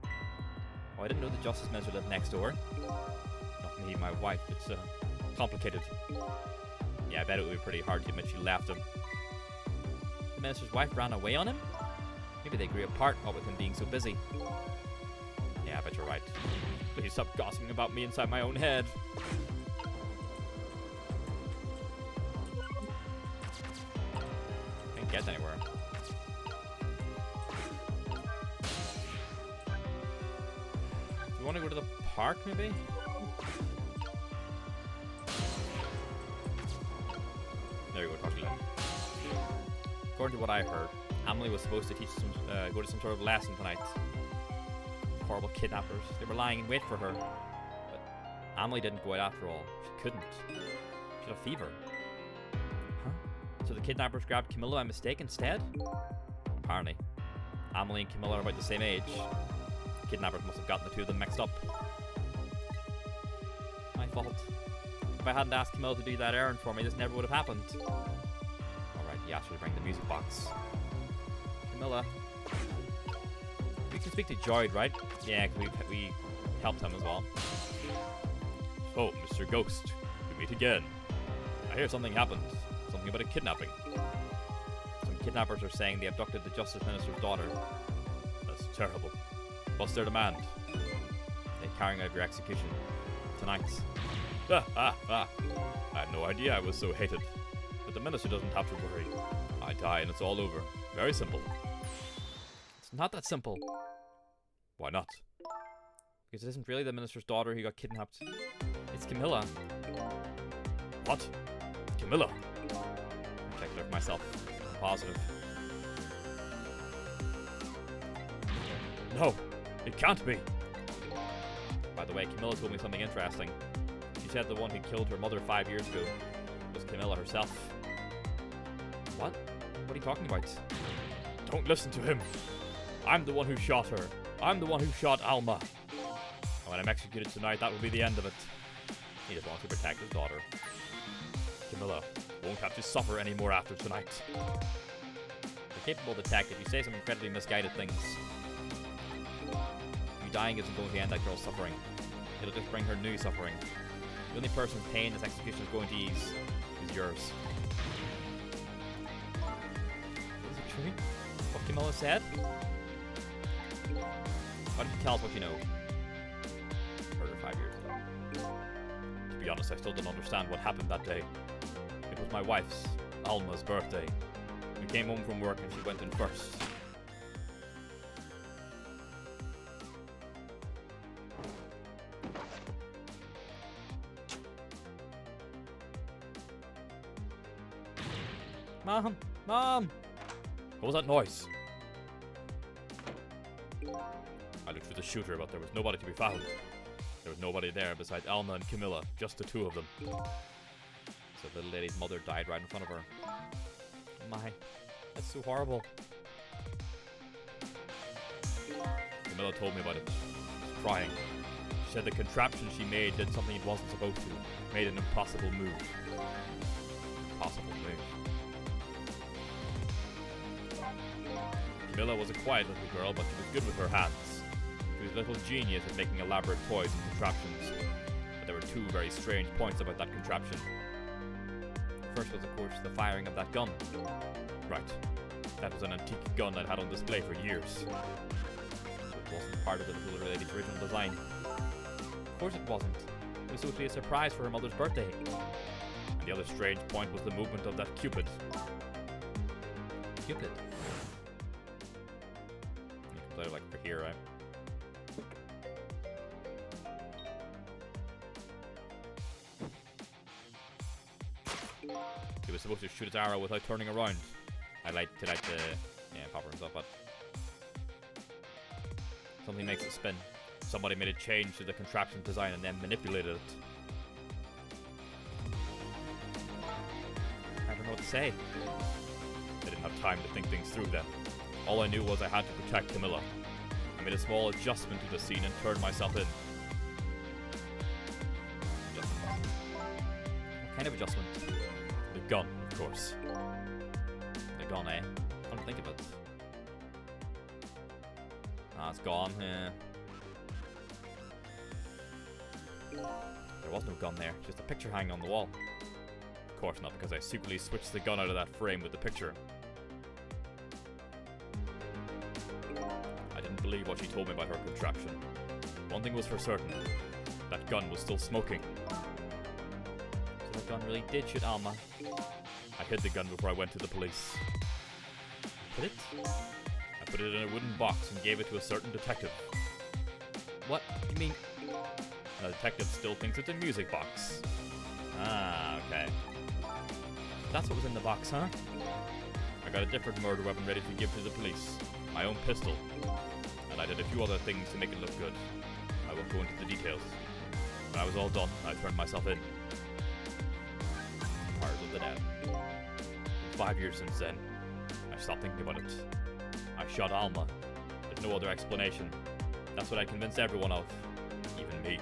Oh, I didn't know the Justice Minister lived next door. Not me, my wife. It's complicated. Yeah, I bet it would be pretty hard to admit she left him. The Minister's wife ran away on him? Maybe they grew apart, what with him being so busy. Yeah, I bet you're right. Please stop gossiping about me inside my own head. Can't get anywhere. Do you want to go to the park, maybe? There you go, talk to Lynn. According to what I heard, Amelie was supposed to go to some sort of lesson tonight. Horrible kidnappers. They were lying in wait for her. But Amelie didn't go out after all. She couldn't. She had a fever. Huh? So the kidnappers grabbed Camilla by mistake instead? Apparently. Amelie and Camilla are about the same age. The kidnappers must have gotten the two of them mixed up. My fault. If I hadn't asked Camilla to do that errand for me, this never would have happened. Alright, you asked her to bring the music box. Camilla. We can speak to Joyd, right? Yeah, we helped him as well. So, Mr. Ghost, we meet again. I hear something happened. Something about a kidnapping. Some kidnappers are saying they abducted the Justice Minister's daughter. That's terrible. What's their demand? They're carrying out your execution. Tonight. I had no idea I was so hated. But the minister doesn't have to worry. I die and it's all over. Very simple. It's not that simple. Why not? Because it isn't really the minister's daughter who got kidnapped. It's Camilla. What? Camilla? I checked it out myself. I'm positive. No, it can't be. By the way, Camilla told me something interesting. She said the one who killed her mother 5 years ago was Camilla herself. What? What are you talking about? Don't listen to him. I'm the one who shot her. I'm the one who shot Alma. And when I'm executed tonight, that will be the end of it. He just wants to protect his daughter. Camilla won't have to suffer anymore after tonight. You're capable detective. You say some incredibly misguided things. You dying isn't going to end that girl's suffering. It'll just bring her new suffering. The only person's pain this execution is going to ease is yours. Is it true? What Camilla said? Why don't you tell us what you know? Murder 5 years ago. To be honest, I still don't understand what happened that day. It was my wife's, Alma's, birthday. We came home from work and she went in first. Mom! Mom! What was that noise? I looked for the shooter, but there was nobody to be found. There was nobody there besides Alma and Camilla, just the two of them. So the little lady's mother died right in front of her. My, that's so horrible. Camilla told me about it. She was crying. She said the contraption she made did something it wasn't supposed to. Made an impossible move. Impossible move. Camilla was a quiet little girl, but she was good with her hands. She was a little genius at making elaborate toys and contraptions. But there were two very strange points about that contraption. The first was, of course, the firing of that gun. Right. That was an antique gun I'd had on display for years. So it wasn't part of the little lady's original design. Of course it wasn't. It was supposed to be a surprise for her mother's birthday. And the other strange point was the movement of that Cupid. Cupid? they're like for here, right? He was supposed to shoot his arrow without turning around. I like to popper and stuff, but something makes it spin. Somebody made a change to the contraption design and then manipulated it. I don't know what to say. I didn't have time to think things through then. All I knew was I had to protect Camilla. I made a small adjustment to the scene and turned myself in. Adjustment. What kind of adjustment? The gun, of course. The gun, eh? I don't think of it. Ah, it's gone. Yeah. There was no gun there, just a picture hanging on the wall. Of course not, because I secretly switched the gun out of that frame with the picture. I didn't believe what she told me about her contraption. One thing was for certain. That gun was still smoking. So that gun really did shoot Alma. I hid the gun before I went to the police. Put it? I put it in a wooden box and gave it to a certain detective. What? You mean... And the detective still thinks it's a music box. Ah, okay. That's what was in the box, huh? I got a different murder weapon ready to give to the police. My own pistol. And I did a few other things to make it look good. I won't go into the details. When I was all done, I turned myself in. Fires of the Dead. 5 years since then. I stopped thinking about it. I shot Alma. There's no other explanation. That's what I convinced everyone of. Even me.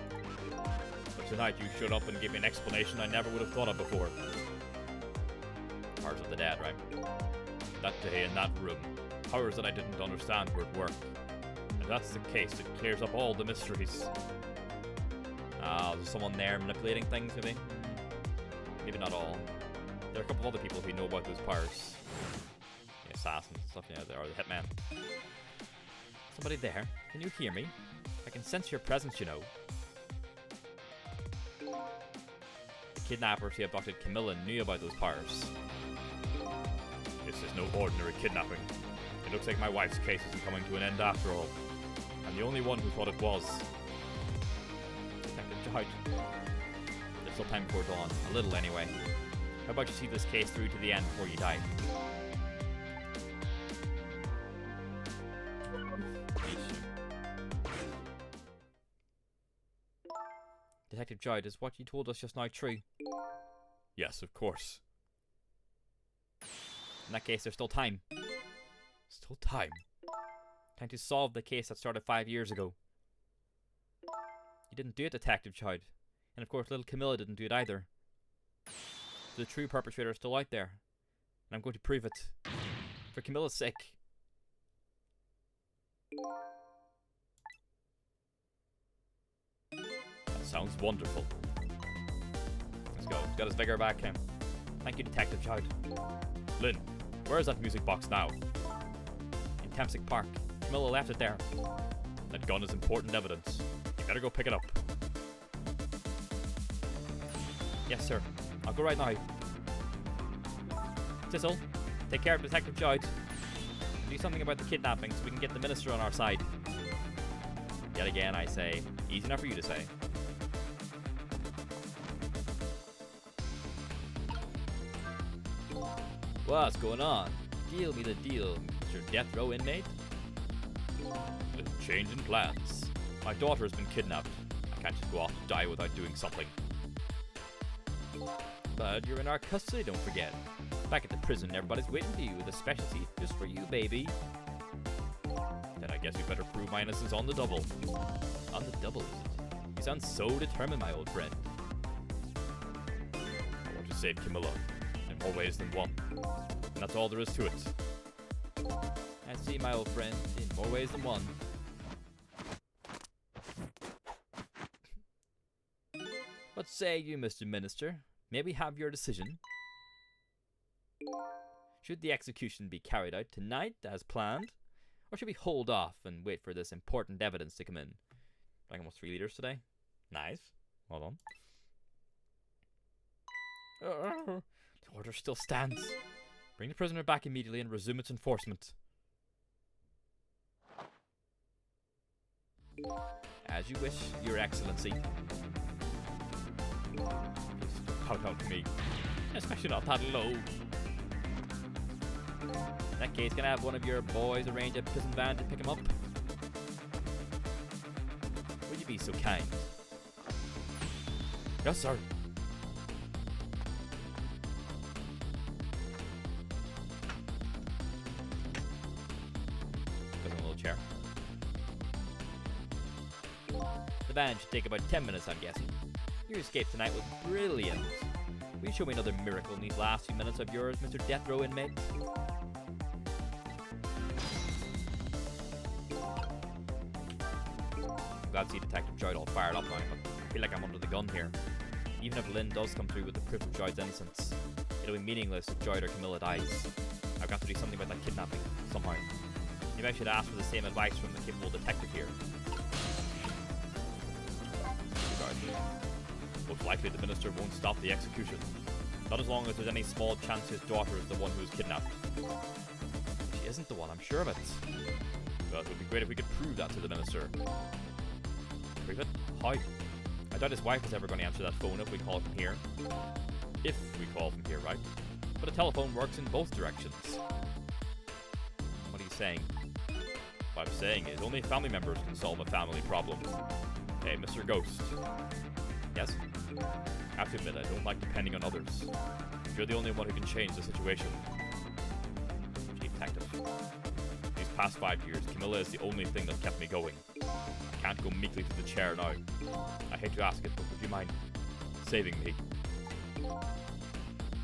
But tonight you showed up and gave me an explanation I never would have thought of before. Powers of the Dead, right? That day in that room. Powers that I didn't understand were at work. And if that's the case, it clears up all the mysteries. There's someone there manipulating things, maybe? Maybe not all. There are a couple of other people who know about those powers. The assassins and stuff, yeah, they are the hitman. Somebody there? Can you hear me? I can sense your presence, you know. The kidnappers who abducted Camilla knew about those powers. This is no ordinary kidnapping. It looks like my wife's case isn't coming to an end after all. I'm the only one who thought it was. Detective Judge. There's still time before dawn. A little anyway. How about you see this case through to the end before you die? Detective Judd, is what you told us just now true? Yes, of course. In that case, there's still time. Still time? Time to solve the case that started 5 years ago. You didn't do it, Detective Judd. And of course, little Camilla didn't do it either. The true perpetrator is still out there. And I'm going to prove it. For Camilla's sake. That sounds wonderful. Let's go. Got his vigor back, Kim. Thank you, Detective Judd. Lynn, where is that music box now? In Tamsic Park. Camilla left it there. That gun is important evidence. You better go pick it up. Yes, sir. I'll go right now. Thistle, take care of Detective Judd. Do something about the kidnapping so we can get the minister on our side. Yet again, I say, easy enough for you to say. What's going on? Deal me the deal, Mr. Death Row inmate. Little change in plans. My daughter has been kidnapped. I can't just go off to die without doing something. But you're in our custody, don't forget. Back at the prison, everybody's waiting for you with a special seat just for you, baby. Then I guess we better prove my innocence on the double. On the double, is it? You sound so determined, my old friend. I want to save Camilla, in more ways than one. And that's all there is to it. I see, my old friend, in more ways than one. What say you, Mr. Minister? May we have your decision? Should the execution be carried out tonight as planned? Or should we hold off and wait for this important evidence to come in? Drank almost 3 liters today. Nice. Well done. The order still stands. Bring the prisoner back immediately and resume its enforcement. As you wish, Your Excellency. Just pout out to me. Especially not that low. In that case, can I have one of your boys arrange a prison van to pick him up? Would you be so kind? Yes, sir. Goes in a little chair. The van should take about 10 minutes, I'm guessing. Your escape tonight was brilliant. Will you show me another miracle in these last few minutes of yours, Mr. Death Row inmate? I'm glad to see Detective Joyd all fired up now, but I feel like I'm under the gun here. Even if Lynn does come through with the proof of Joyd's innocence, it'll be meaningless if Joyd or Camilla dies. I've got to do something about that kidnapping, somehow. Maybe I should ask for the same advice from the capable detective here. Most likely the minister won't stop the execution. Not as long as there's any small chance his daughter is the one who was kidnapped. She isn't the one, I'm sure of it. Well, it would be great if we could prove that to the minister. Prove it? How? I doubt his wife is ever going to answer that phone if we call from here. If we call from here, right? But a telephone works in both directions. What are you saying? What I'm saying is only family members can solve a family problem. Hey, Mr. Ghost. Yes? I have to admit, I don't like depending on others. You're the only one who can change the situation. Chief Detective. These past 5 years, Camilla is the only thing that's kept me going. I can't go meekly to the chair now. I hate to ask it, but would you mind saving me?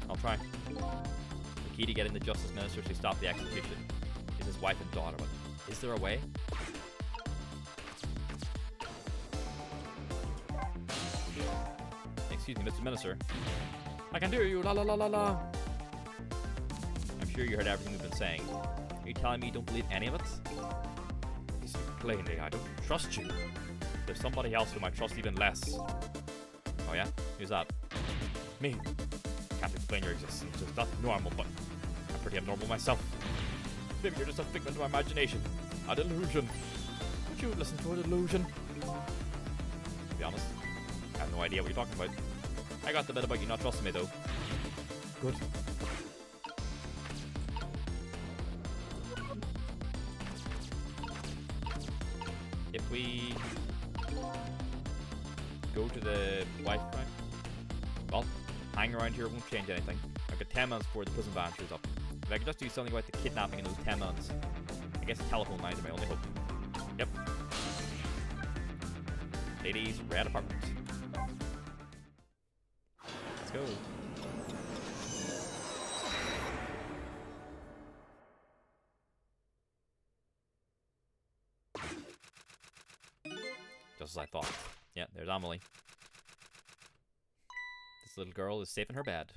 I'll try. The key to getting the Justice Minister to stop the execution is his wife and daughter, but is there a way? Excuse me, Mr. Minister. I can hear you, la la la la la. I'm sure you heard everything we've been saying. Are you telling me you don't believe any of it? You speak plainly, I don't trust you. There's somebody else whom I trust even less. Oh yeah? Who's that? Me. Can't explain your existence, it's just not normal, but I'm pretty abnormal myself. Maybe you're just a figment of my imagination. A delusion. Would you listen to a delusion? To be honest, I have no idea what you're talking about. I got the bit about you not trusting me though. Good. If we go to the Wi-Fi, well, hanging around here won't change anything. I've got 10 minutes before the prison van shows up. If I could just do something about the kidnapping in those 10 minutes, I guess the telephone lines are my only hope. Yep. Ladies, red apartment. Let's go. Just as I thought. Yeah, there's Amelie. This little girl is safe in her bed.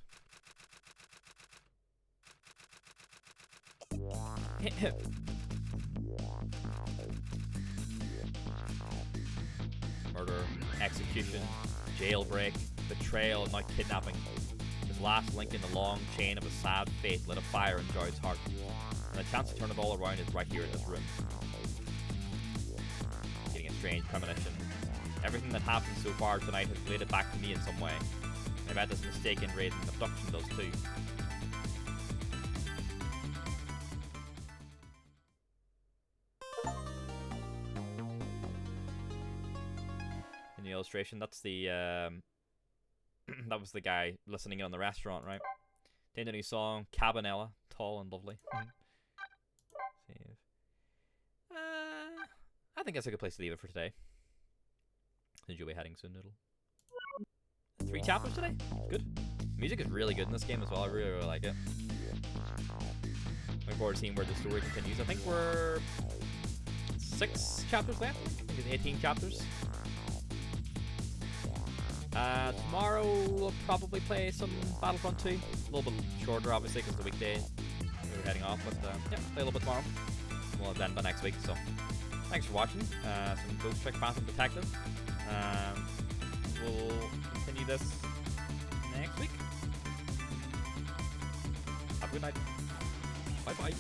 Murder, execution, jailbreak, betrayal, and now kidnapping. This last link in the long chain of a sad fate lit a fire in Joyd's heart. And the chance to turn it all around is right here in this room. Getting a strange premonition. Everything that happened so far tonight has related back to me in some way. I bet this mistaken raid and abduction does too. In the illustration, that's the that was the guy listening in on the restaurant, right? Named a new song, Cabanella, tall and lovely. Save. I think that's a good place to leave it for today. Since you'll be heading soon, Noodle. 3 chapters today? Good. Music is really good in this game as well. I really, really like it. Looking forward to seeing where the story continues. I think we're 6 chapters left. I think it's 18 chapters. Tomorrow we'll probably play some Battlefront 2. A little bit shorter, obviously, because the weekday we're heading off. But yeah, play a little bit tomorrow. We'll have done by next week. So thanks for watching. Some Ghost Trick Phantom Detective. We'll continue this next week. Have a good night. Bye bye.